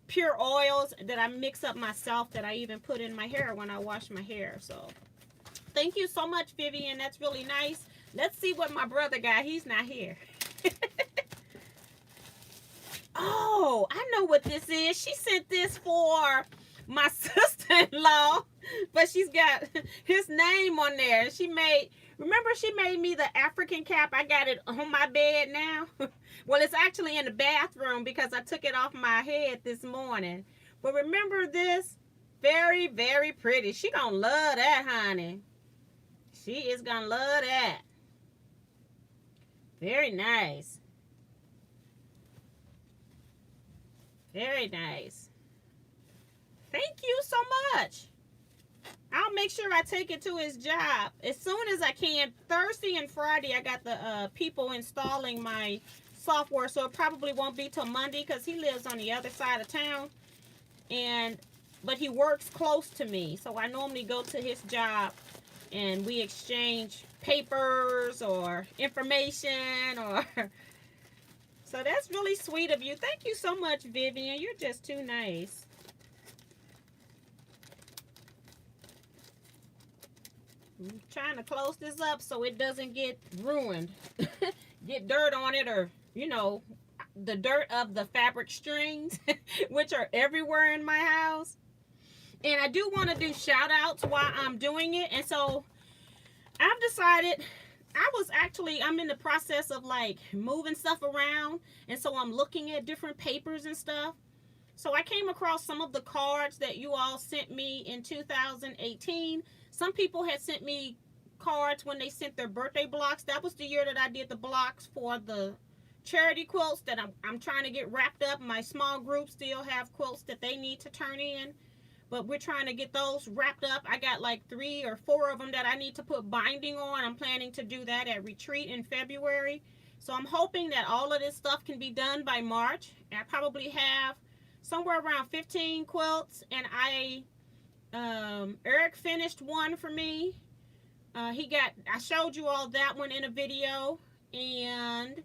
pure oils that I mix up myself that I even put in my hair when I wash my hair. So thank you so much, Vivian. That's really nice. Let's see what my brother got. He's not here. Oh, I know what this is. She sent this for my sister-in-law, but she's got his name on there. Remember she made me the African cap? I got it on my bed now. Well, it's actually in the bathroom because I took it off my head this morning. But remember this? Very, very pretty. She gonna love that, honey. She is gonna love that. Very nice. Very nice. Thank you so much. I'll make sure I take it to his job as soon as I can. Thursday and Friday, I got the people installing my software, so it probably won't be till Monday because he lives on the other side of town. But he works close to me, so I normally go to his job and we exchange papers or information or... So that's really sweet of you. Thank you so much, Vivian. You're just too nice. I'm trying to close this up so it doesn't get ruined. Get dirt on it, or, you know, the dirt of the fabric strings, which are everywhere in my house. And I do want to do shout outs while I'm doing it. And so I've decided... I'm in the process of like moving stuff around, and so I'm looking at different papers and stuff. So I came across some of the cards that you all sent me in 2018. Some people had sent me cards when they sent their birthday blocks. That was the year that I did the blocks for the charity quilts that I'm trying to get wrapped up. My small group still have quilts that they need to turn in, but we're trying to get those wrapped up. I got like 3 or 4 of them that I need to put binding on. I'm planning to do that at retreat in February. So I'm hoping that all of this stuff can be done by March. I probably have somewhere around 15 quilts, and Eric finished one for me. I showed you all that one in a video, and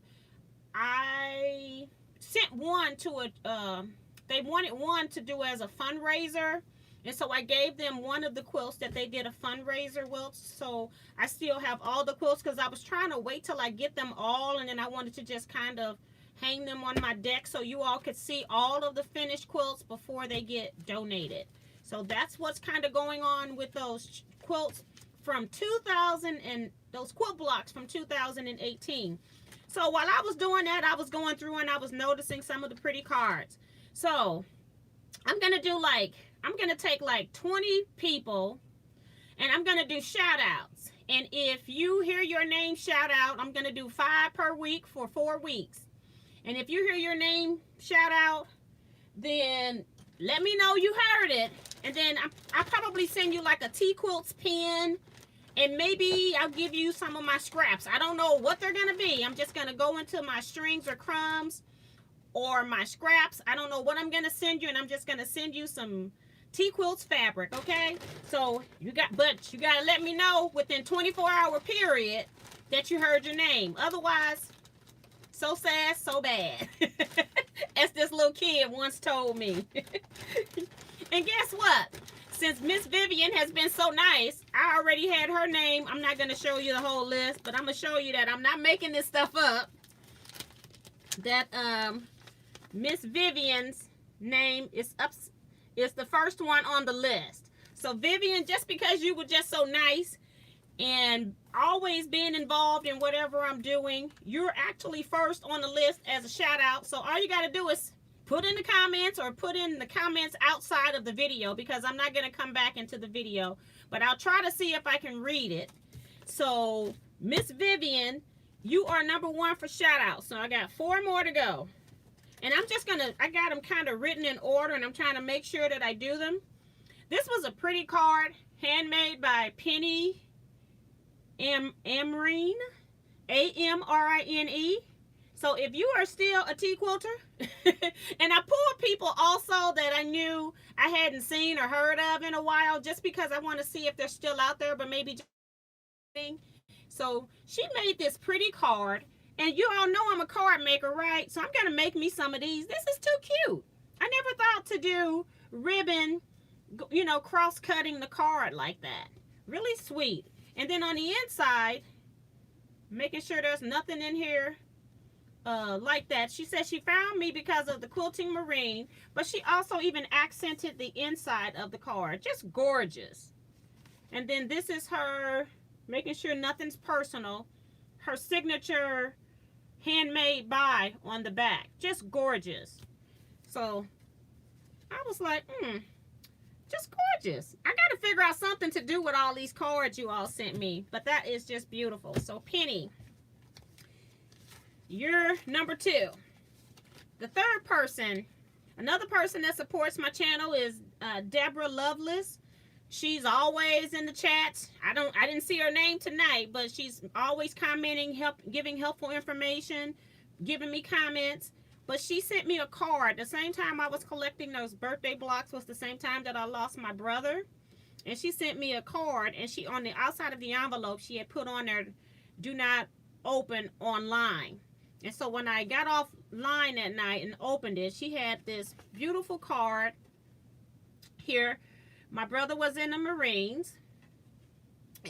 I sent one to a, they wanted one to do as a fundraiser. And so I gave them one of the quilts that they did a fundraiser with. So I still have all the quilts because I was trying to wait till I get them all. And then I wanted to just kind of hang them on my deck so you all could see all of the finished quilts before they get donated. So that's what's kind of going on with those quilts from 2000 and those quilt blocks from 2018. So while I was doing that, I was going through and I was noticing some of the pretty cards. So I'm going to do like, I'm going to take like 20 people and I'm going to do shout outs. And if you hear your name shout out, I'm going to do 5 per week for 4 weeks. And if you hear your name shout out, then let me know you heard it. And then I'll probably send you like a Teaquilts pin. And maybe I'll give you some of my scraps. I don't know what they're going to be. I'm just going to go into my strings or crumbs or my scraps. I don't know what I'm going to send you. And I'm just going to send you some Teaquilts fabric, okay? So you got to let me know within 24-hour period that you heard your name. Otherwise, so sad, so bad. As this little kid once told me. And guess what? Since Miss Vivian has been so nice, I already had her name. I'm not going to show you the whole list, but I'm going to show you that I'm not making this stuff up. That Miss Vivian's name is the first one on the list. So Vivian, just because you were just so nice and always being involved in whatever I'm doing, you're actually first on the list as a shout out. So all you got to do is put in the comments or put in the comments outside of the video because I'm not going to come back into the video. But I'll try to see if I can read it. So Miss Vivian, you are #1 for shout out. So I got 4 more to go. And I'm just going to, I got them kind of written in order and I'm trying to make sure that I do them. This was a pretty card handmade by Penny Amrine, A-M-R-I-N-E. So if you are still a tea quilter, and I pulled people also that I knew I hadn't seen or heard of in a while, just because I want to see if they're still out there, but maybe just. So she made this pretty card, and you all know I'm a card maker, right? So I'm going to make me some of these. This is too cute. I never thought to do ribbon, you know, cross-cutting the card like that. Really sweet. And then on the inside, making sure there's nothing in here like that. She said she found me because of the Quilting Marine, but she also even accented the inside of the card. Just gorgeous. And then this is her making sure nothing's personal. Her signature handmade by on the back. Just gorgeous. So I was like, just gorgeous. I got to figure out something to do with all these cards you all sent me. But that is just beautiful. So Penny, you're #2. The third person, another person that supports my channel is Deborah Loveless. She's always in the chats. I didn't see her name tonight, but she's always commenting, giving helpful information, giving me comments. But she sent me a card. The same time I was collecting those birthday blocks was the same time that I lost my brother. And she sent me a card, and she, on the outside of the envelope, she had put on there, do not open online. And so when I got offline that night and opened it, she had this beautiful card here. My brother was in the Marines.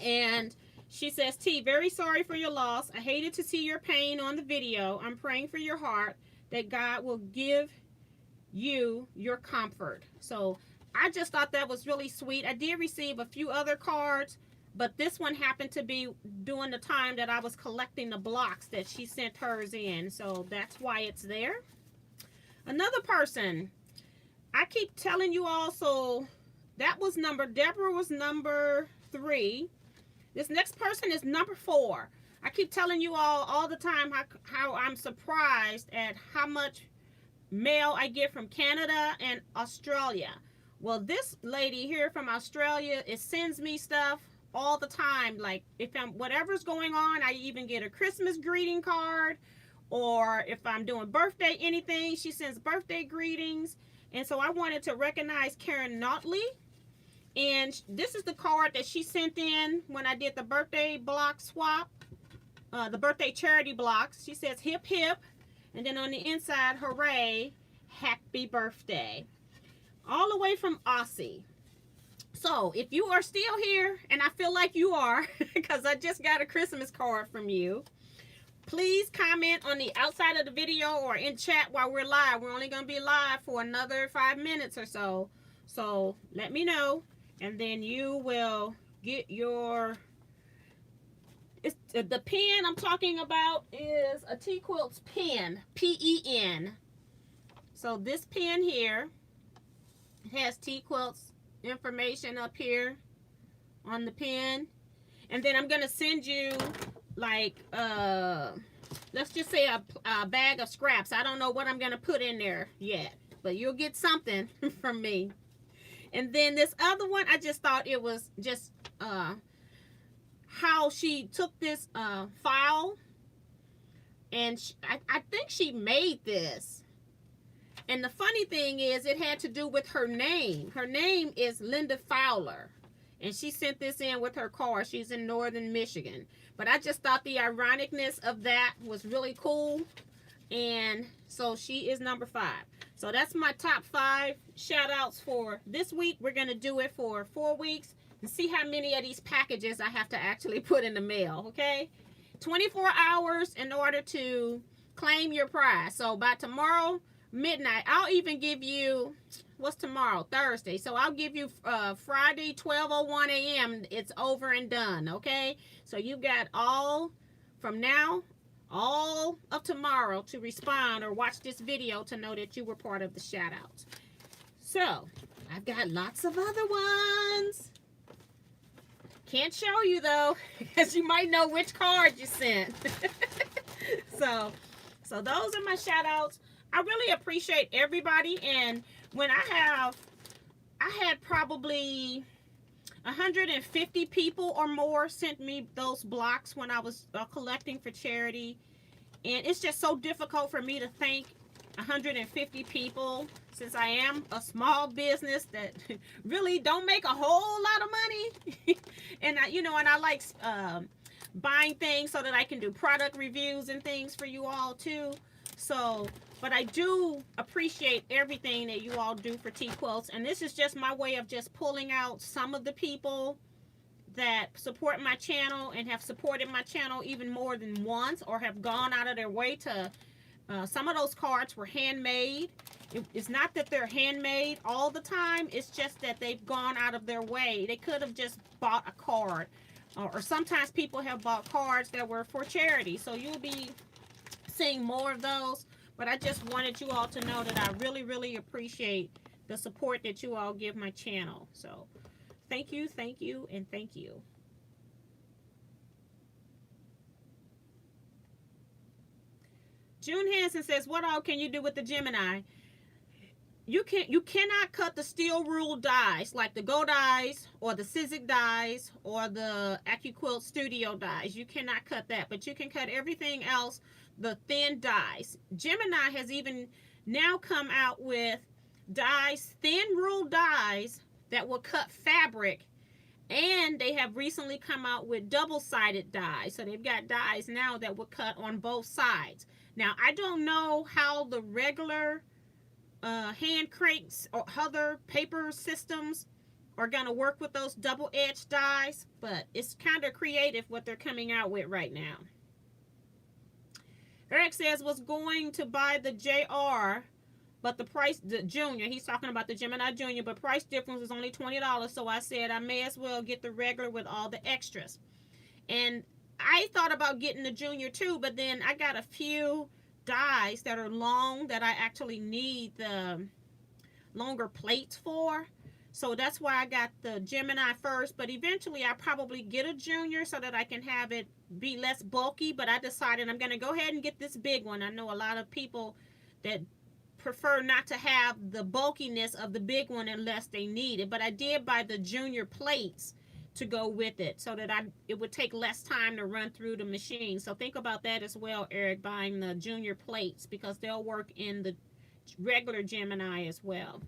And she says, T, very sorry for your loss. I hated to see your pain on the video. I'm praying for your heart that God will give you your comfort. So I just thought that was really sweet. I did receive a few other cards, but this one happened to be during the time that I was collecting the blocks that she sent hers in. So that's why it's there. Another person, I keep telling you also, that was Deborah was #3. This next person is #4. I keep telling you all the time how I'm surprised at how much mail I get from Canada and Australia. Well, this lady here from Australia, it sends me stuff all the time. Like, if whatever's going on, I even get a Christmas greeting card, or if I'm doing birthday anything, she sends birthday greetings. And so I wanted to recognize Karen Notley. And this is the card that she sent in when I did the birthday block swap, the birthday charity blocks. She says, hip hip, And then on the inside, hooray, happy birthday. All the way from Aussie. So if you are still here, and I feel like you are, because I just got a Christmas card from you, please comment on the outside of the video or in chat while we're live. We're only going to be live for another 5 minutes or so. So let me know, and then you will get your... the pen I'm talking about is a Teaquilts pen, P-E-N. So this pen here has Teaquilts information up here on the pen. And then I'm going to send you like, let's just say a bag of scraps. I don't know what I'm going to put in there yet, but you'll get something from me. And then this other one, I just thought it was just how she took this file, and I think she made this. And the funny thing is, it had to do with her name. Her name is Linda Fowler, and she sent this in with her car. She's in northern Michigan. But I just thought the ironicness of that was really cool, and so she is number 5. So that's my top 5 shout outs for this week. We're going to do it for 4 weeks and see how many of these packages I have to actually put in the mail, okay? 24 hours in order to claim your prize. So by tomorrow midnight, I'll even give you, what's tomorrow? Thursday. So I'll give you Friday, 12:01 a.m. It's over and done, okay? So you got all from now, all of tomorrow to respond or watch this video to know that you were part of the shout outs. So I've got lots of other ones. Can't show you though, because you might know which card you sent. so those are my shout outs. I really appreciate everybody. And when I had probably 150 people or more sent me those blocks when I was collecting for charity. And it's just so difficult for me to thank 150 people, since I am a small business that really don't make a whole lot of money. And I like buying things so that I can do product reviews and things for you all too. So, but I do appreciate everything that you all do for Teaquilts, and this is just my way of just pulling out some of the people that support my channel and have supported my channel even more than once, or have gone out of their way to, some of those cards were handmade. It's not that they're handmade all the time, it's just that they've gone out of their way. They could have just bought a card, or sometimes people have bought cards that were for charity, so you'll be seeing more of those. But I just wanted you all to know that I really, really appreciate the support that you all give my channel. So thank you, and thank you. June Hansen says, what all can you do with the Gemini? You cannot cut the steel rule dies, like the Go dies or the Sizzix dies or the AccuQuilt Studio dies. You cannot cut that, but you can cut everything else, the thin dies. Gemini has even now come out with dies, thin rule dies that will cut fabric, and they have recently come out with double-sided dies. So they've got dies now that will cut on both sides. Now, I don't know how the regular hand cranks or other paper systems are going to work with those double-edged dies, but it's kind of creative what they're coming out with right now. Eric says, was going to buy the JR, but the price, the Junior, he's talking about the Gemini Junior, but price difference is only $20, so I said I may as well get the regular with all the extras. And I thought about getting the Junior too, but then I got a few dies that are long that I actually need the longer plates for. So that's why I got the Gemini first, but eventually I'll probably get a Junior so that I can have it be less bulky. But I decided I'm going to go ahead and get this big one. I know a lot of people that prefer not to have the bulkiness of the big one unless they need it. But I did buy the Junior plates to go with it so that it would take less time to run through the machine. So think about that as well, Eric, buying the Junior plates, because they'll work in the regular Gemini as well.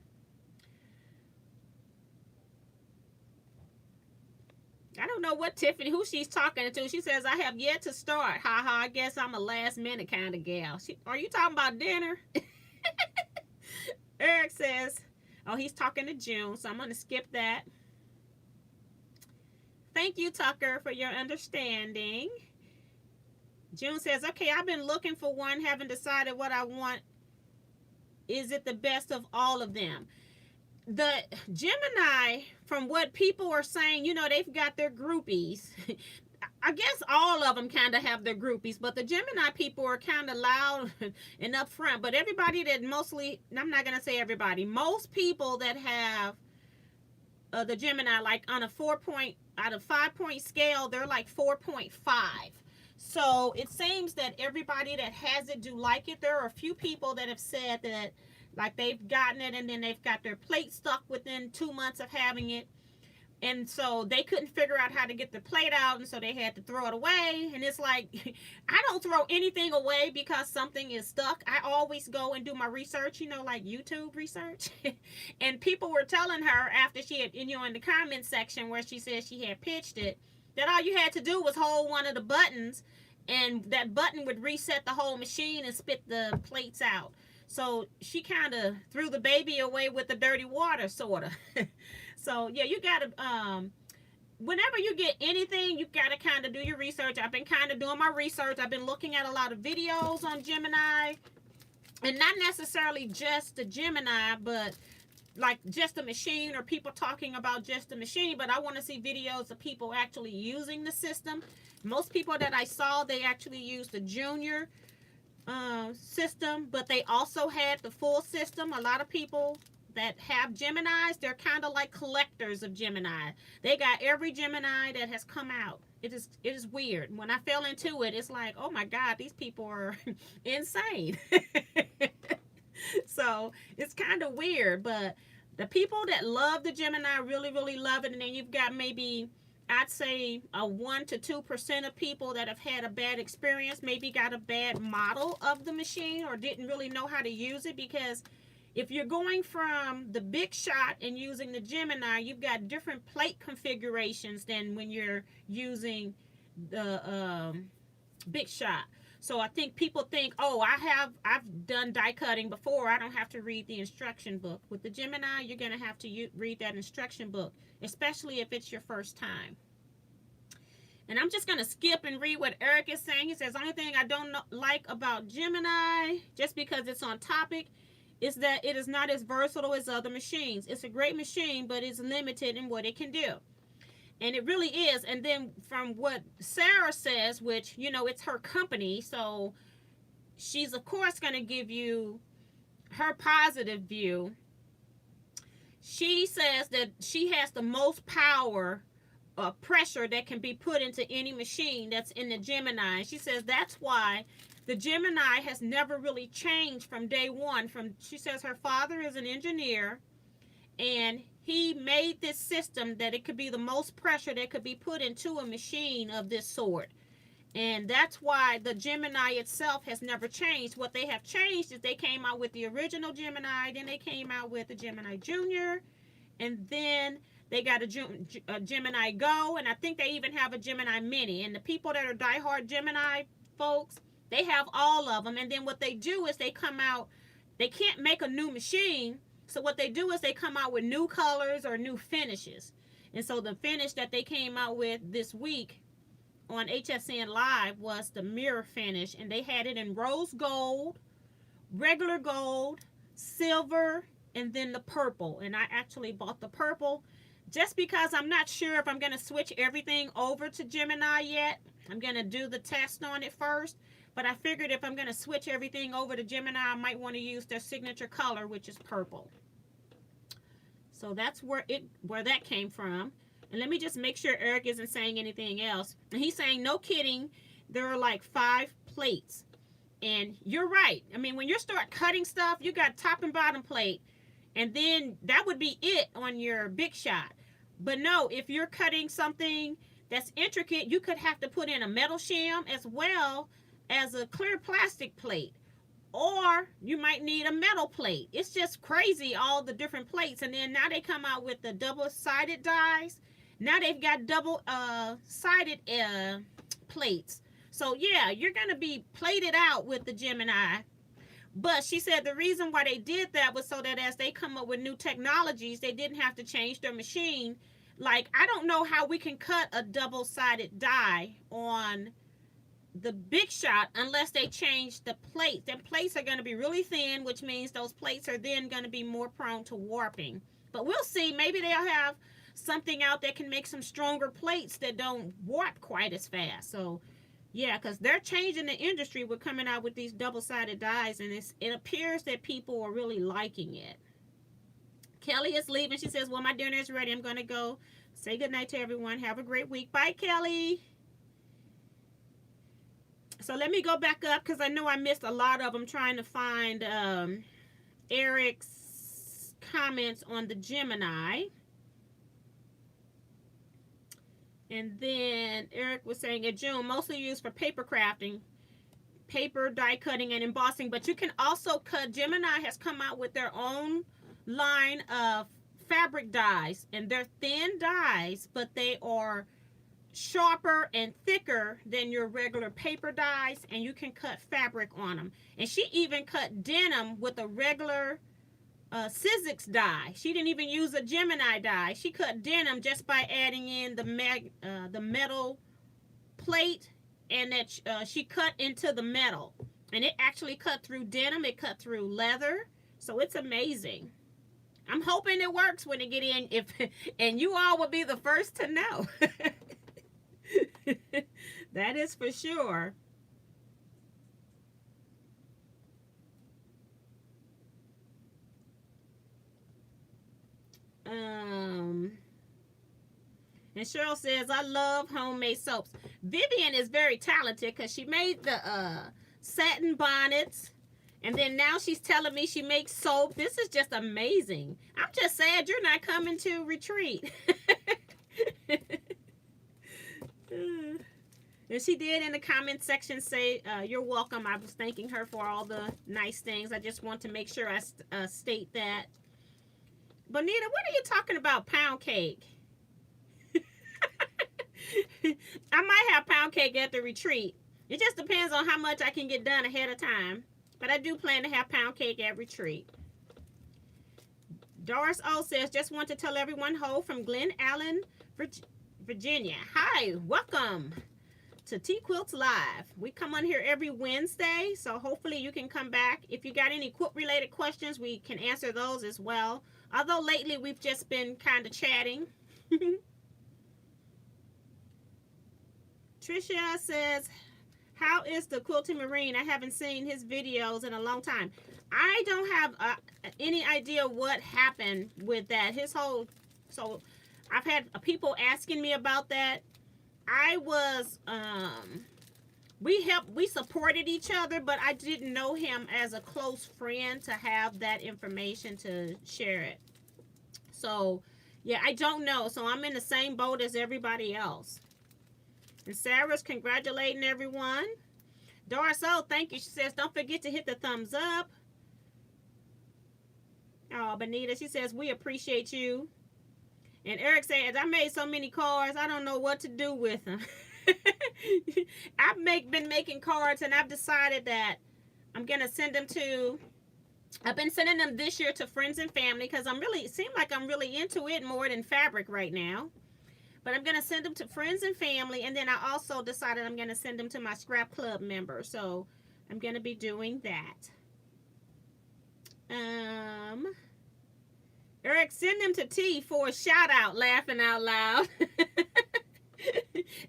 I don't know what Tiffany, who she's talking to. She says, I have yet to start. Ha ha, I guess I'm a last minute kind of gal. Are you talking about dinner? Eric says, oh, he's talking to June, so I'm going to skip that. Thank you, Tucker, for your understanding. June says, okay, I've been looking for one, haven't decided what I want. Is it the best of all of them? The Gemini, from what people are saying, you know, they've got their groupies. I guess all of them kind of have their groupies, but the Gemini people are kind of loud and upfront. But everybody that mostly, I'm not going to say everybody, most people that have the Gemini, like on a 4-point, out of 5-point scale, they're like 4.5. So it seems that everybody that has it do like it. There are a few people that have said that like they've gotten it and then they've got their plate stuck within 2 months of having it. And so they couldn't figure out how to get the plate out, and so they had to throw it away. And it's like, I don't throw anything away because something is stuck. I always go and do my research, you know, like YouTube research. And people were telling her after she had, you know, in the comment section where she said she had pitched it, that all you had to do was hold one of the buttons, and that button would reset the whole machine and spit the plates out. So she kind of threw the baby away with the dirty water, sort of. So, yeah, you got to, whenever you get anything, you got to kind of do your research. I've been kind of doing my research. I've been looking at a lot of videos on Gemini. And not necessarily just the Gemini, but like just the machine or people talking about just the machine. But I want to see videos of people actually using the system. Most people that I saw, they actually used the junior system, but they also had the full system. A lot of people that have Geminis, they're kind of like collectors of Gemini. They got every Gemini that has come out. It is weird. When I fell into it, it's like, oh my God, these people are insane. So it's kind of weird, but the people that love the Gemini really, really love it. And then you've got maybe, I'd say, a 1 to 2% of people that have had a bad experience, maybe got a bad model of the machine or didn't really know how to use it. Because if you're going from the Big Shot and using the Gemini, you've got different plate configurations than when you're using the Big Shot. So I think people think, oh, I've done die cutting before. I don't have to read the instruction book. With the Gemini, you're going to have to read that instruction book, especially if it's your first time. And I'm just going to skip and read what Eric is saying. He says, the only thing I don't like about Gemini, just because it's on topic, is that it is not as versatile as other machines. It's a great machine, but it's limited in what it can do. And it really is. And then from what Sarah says, which, you know, it's her company, so she's, of course, going to give you her positive view. She says that she has the most power pressure that can be put into any machine that's in the Gemini. She says that's why the Gemini has never really changed from day one. She says her father is an engineer, and he made this system that it could be the most pressure that could be put into a machine of this sort. And that's why the Gemini itself has never changed. What they have changed is they came out with the original Gemini, then they came out with the Gemini Junior, and then they got a Gemini Go, and I think they even have a Gemini Mini. And the people that are diehard Gemini folks, they have all of them. And then what they do is they come out, they can't make a new machine, so what they do is they come out with new colors or new finishes. And so the finish that they came out with this week on HSN Live was the mirror finish. And they had it in rose gold, regular gold, silver, and then the purple. And I actually bought the purple just because I'm not sure if I'm going to switch everything over to Gemini yet. I'm going to do the test on it first. But I figured if I'm going to switch everything over to Gemini, I might want to use their signature color, which is purple. So that's where that came from. And let me just make sure Eric isn't saying anything else. And he's saying, no kidding, there are like 5 plates. And you're right. I mean, when you start cutting stuff, you got top and bottom plate. And then that would be it on your Big Shot. But no, if you're cutting something that's intricate, you could have to put in a metal shim as well as a clear plastic plate, or you might need a metal plate. It's just crazy, all the different plates. And then now they come out with the double-sided dies, Now they've got double sided plates. So yeah, you're going to be plated out with the Gemini. But she said the reason why they did that was so that as they come up with new technologies, they didn't have to change their machine. Like, I don't know how we can cut a double-sided die on the Big Shot unless they change the plate. The plates are going to be really thin, which means those plates are then going to be more prone to warping. But we'll see. Maybe they'll have something out that can make some stronger plates that don't warp quite as fast. So yeah, because they're changing the industry with coming out with these double-sided dies, and it appears that people are really liking it. Kelly is leaving. She says, well, my dinner is ready. I'm going to go. Say goodnight to everyone. Have a great week. Bye, Kelly. So let me go back up because I know I missed a lot of them trying to find Eric's comments on the Gemini. And then Eric was saying in June, mostly used for paper crafting, paper, die cutting, and embossing. But you can also cut. Gemini has come out with their own line of fabric dies. And they're thin dies, but they are sharper and thicker than your regular paper dies. And you can cut fabric on them. And she even cut denim with a regular Sizzix die. She didn't even use a Gemini die. She cut denim just by adding in the metal plate, and that she cut into the metal, and it actually cut through denim. It cut through leather, so it's amazing. I'm hoping it works when it get in. And you all will be the first to know. That is for sure. And Cheryl says, I love homemade soaps. Vivian is very talented because she made the satin bonnets. And then now she's telling me she makes soap. This is just amazing. I'm just sad you're not coming to retreat. And she did in the comment section say, you're welcome. I was thanking her for all the nice things. I just want to make sure I state that. Bonita, what are you talking about, pound cake? I might have pound cake at the retreat. It just depends on how much I can get done ahead of time. But I do plan to have pound cake at retreat. Doris O says, just want to tell everyone ho from Glen Allen, Virginia. Hi, welcome to Teaquilts Live. We come on here every Wednesday, so hopefully you can come back. If you got any quilt related questions, we can answer those as well. Although lately we've just been kind of chatting. Tricia says, how is the Quilting Marine? I haven't seen his videos in a long time. I don't have any idea what happened with that. So I've had people asking me about that. I was, we supported each other, but I didn't know him as a close friend to have that information to share it. So, yeah, I don't know. So I'm in the same boat as everybody else. And Sarah's congratulating everyone. Doris, oh, thank you. She says, don't forget to hit the thumbs up. Oh, Benita, she says, we appreciate you. And Eric says, I made so many cards, I don't know what to do with them. I've been making cards, and I've decided that I'm going to send them to, I've been sending them this year to friends and family because it seems like I'm really into it more than fabric right now. But I'm going to send them to friends and family. And then I also decided I'm going to send them to my scrap club members. So I'm going to be doing that. Eric, send them to T for a shout out, laughing out loud.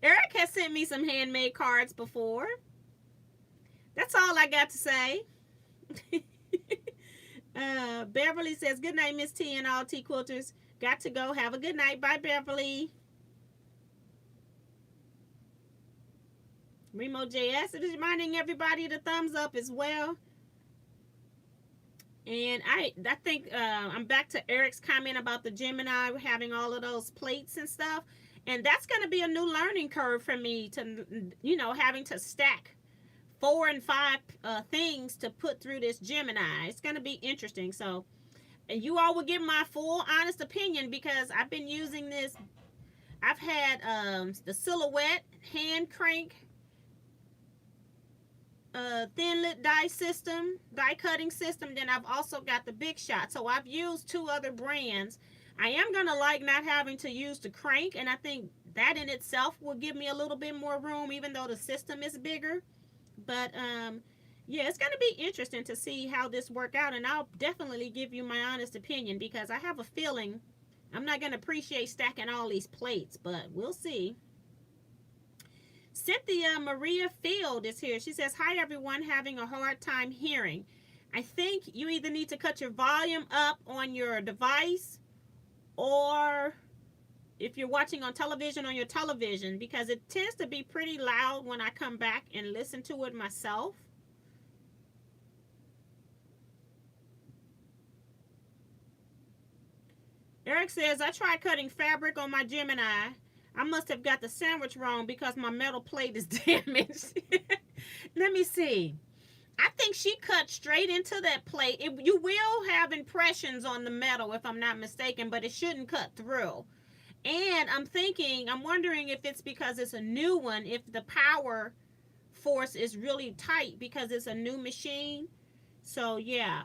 Eric has sent me some handmade cards before. That's all I got to say. Beverly says, good night, Miss T and all T quilters. Got to go. Have a good night. Bye, Beverly. Remo JS is reminding everybody to thumbs up as well. And I think I'm back to Eric's comment about the Gemini having all of those plates and stuff. And that's going to be a new learning curve for me to, having to stack 4 and 5 things to put through this Gemini. It's going to be interesting. So, and you all will get my full honest opinion because I've been using this. I've had the silhouette hand crank thinlet die cutting system. Then I've also got the Big Shot. So I've used 2 other brands. I am going to like not having to use the crank, and I think that in itself will give me a little bit more room, even though the system is bigger. But yeah, it's going to be interesting to see how this work out, and I'll definitely give you my honest opinion, because I have a feeling I'm not going to appreciate stacking all these plates, but we'll see. Cynthia Maria Field is here. She says, hi everyone, having a hard time hearing. I think you either need to cut your volume up on your device, or if you're watching on television, on your television, because it tends to be pretty loud when I come back and listen to it myself. Eric says, I tried cutting fabric on my Gemini. I must have got the sandwich wrong because my metal plate is damaged. Let me see. I think she cut straight into that plate. You will have impressions on the metal, if I'm not mistaken, but it shouldn't cut through. And I'm wondering if it's because it's a new one, if the power force is really tight because it's a new machine. So yeah,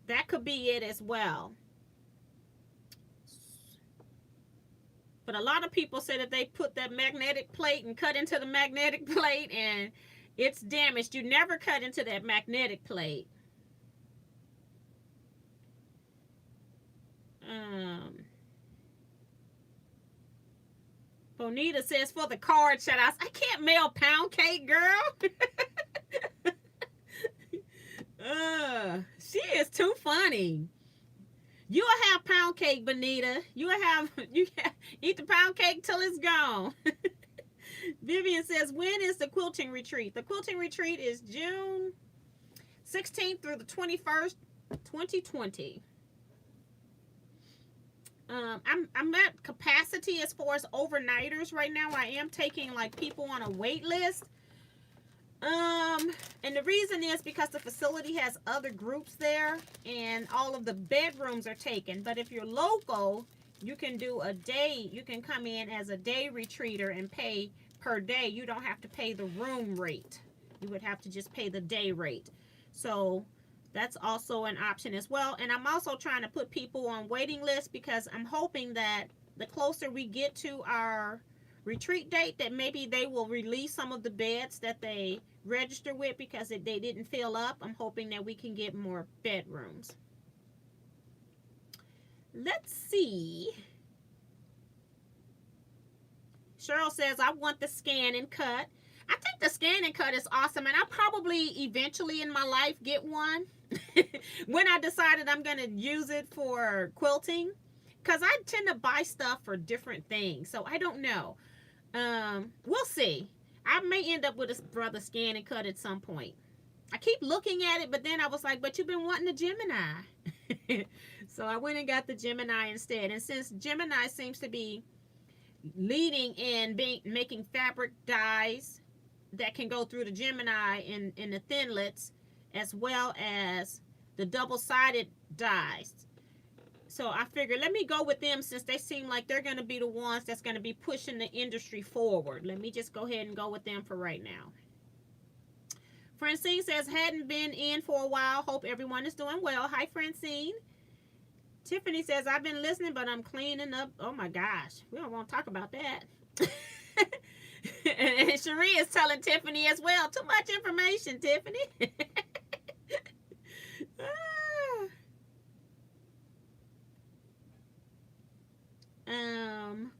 that could be it as well. But a lot of people say that they put that magnetic plate and cut into the magnetic plate and it's damaged. You never cut into that magnetic plate. Bonita says, for the card shoutouts, I can't mail pound cake, girl. She is too funny. You'll have pound cake, Bonita. You eat the pound cake till it's gone. Vivian says, when is the quilting retreat? The quilting retreat is June 16th through the 21st, 2020. I'm at capacity as far as overnighters right now. I am taking like people on a wait list. And the reason is because the facility has other groups there and all of the bedrooms are taken. But if you're local, you can do a day. You can come in as a day retreater and pay per day. You don't have to pay the room rate. You would have to just pay the day rate. So that's also an option as well. And I'm also trying to put people on waiting lists because I'm hoping that the closer we get to our retreat date, that maybe they will release some of the beds that they register with because they didn't fill up. I'm hoping that we can get more bedrooms. Let's see. Cheryl says, I want the scan and cut. I think the scan and cut is awesome, and I'll probably eventually in my life get one when I decided I'm going to use it for quilting, because I tend to buy stuff for different things, so I don't know. We'll see. I may end up with a brother scan and cut at some point. I keep looking at it, but then I was like, but you've been wanting the Gemini. So I went and got the Gemini instead. And since Gemini seems to be leading in making fabric dyes that can go through the Gemini in the thinlets, as well as the double-sided dyes. So I figured, let me go with them since they seem like they're going to be the ones that's going to be pushing the industry forward. Let me just go ahead and go with them for right now. Francine says, hadn't been in for a while. Hope everyone is doing well. Hi, Francine. Tiffany says, I've been listening, but I'm cleaning up. Oh, my gosh. We don't want to talk about that. And Cherie is telling Tiffany as well. Too much information, Tiffany.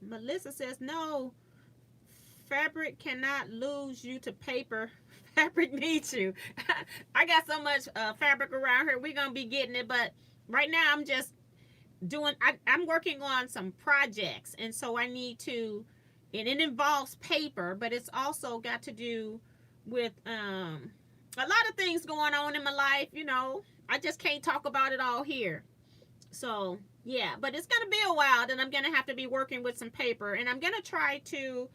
Melissa says, no, fabric cannot lose you to paper. Fabric needs you. I got so much fabric around here. We're going to be getting it. But right now I'm just doing, I'm working on some projects. And so I need to, and it involves paper, but it's also got to do with a lot of things going on in my life. You know, I just can't talk about it all here. So yeah, but it's going to be a while. Then I'm going to have to be working with some paper. And I'm going to try to,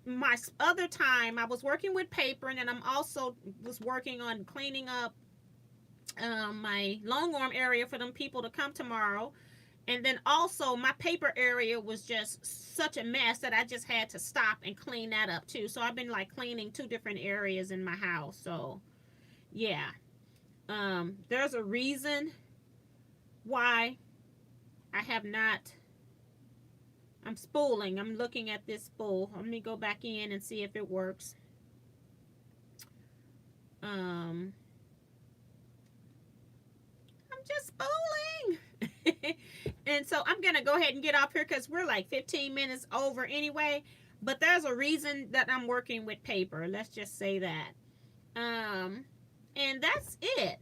my other time, I was working with paper. And then I'm also was working on cleaning up my long arm area for them people to come tomorrow. And then also my paper area was just such a mess that I just had to stop and clean that up too. So I've been like cleaning 2 different areas in my house. So yeah, there's a reason why I have not. I'm spooling. I'm looking at this spool. Let me go back in and see if it works. I'm just spooling. And so I'm going to go ahead and get off here because we're like 15 minutes over anyway. But there's a reason that I'm working with paper. Let's just say that. And that's it.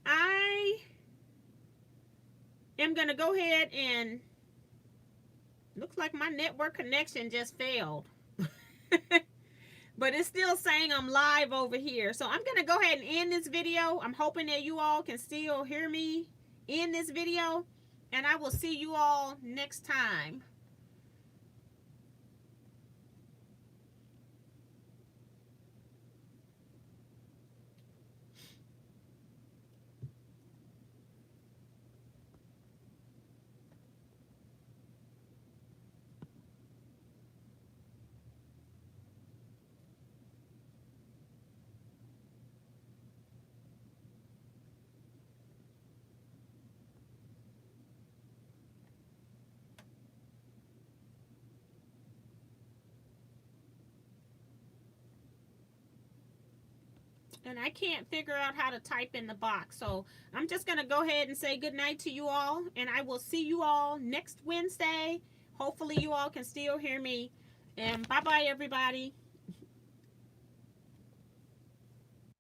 I am going to go ahead and looks like my network connection just failed. But it's still saying I'm live over here. So I'm going to go ahead and end this video. I'm hoping that you all can still hear me in this video. And I will see you all next time. And I can't figure out how to type in the box. So I'm just going to go ahead and say good night to you all. And I will see you all next Wednesday. Hopefully you all can still hear me. And bye-bye, everybody.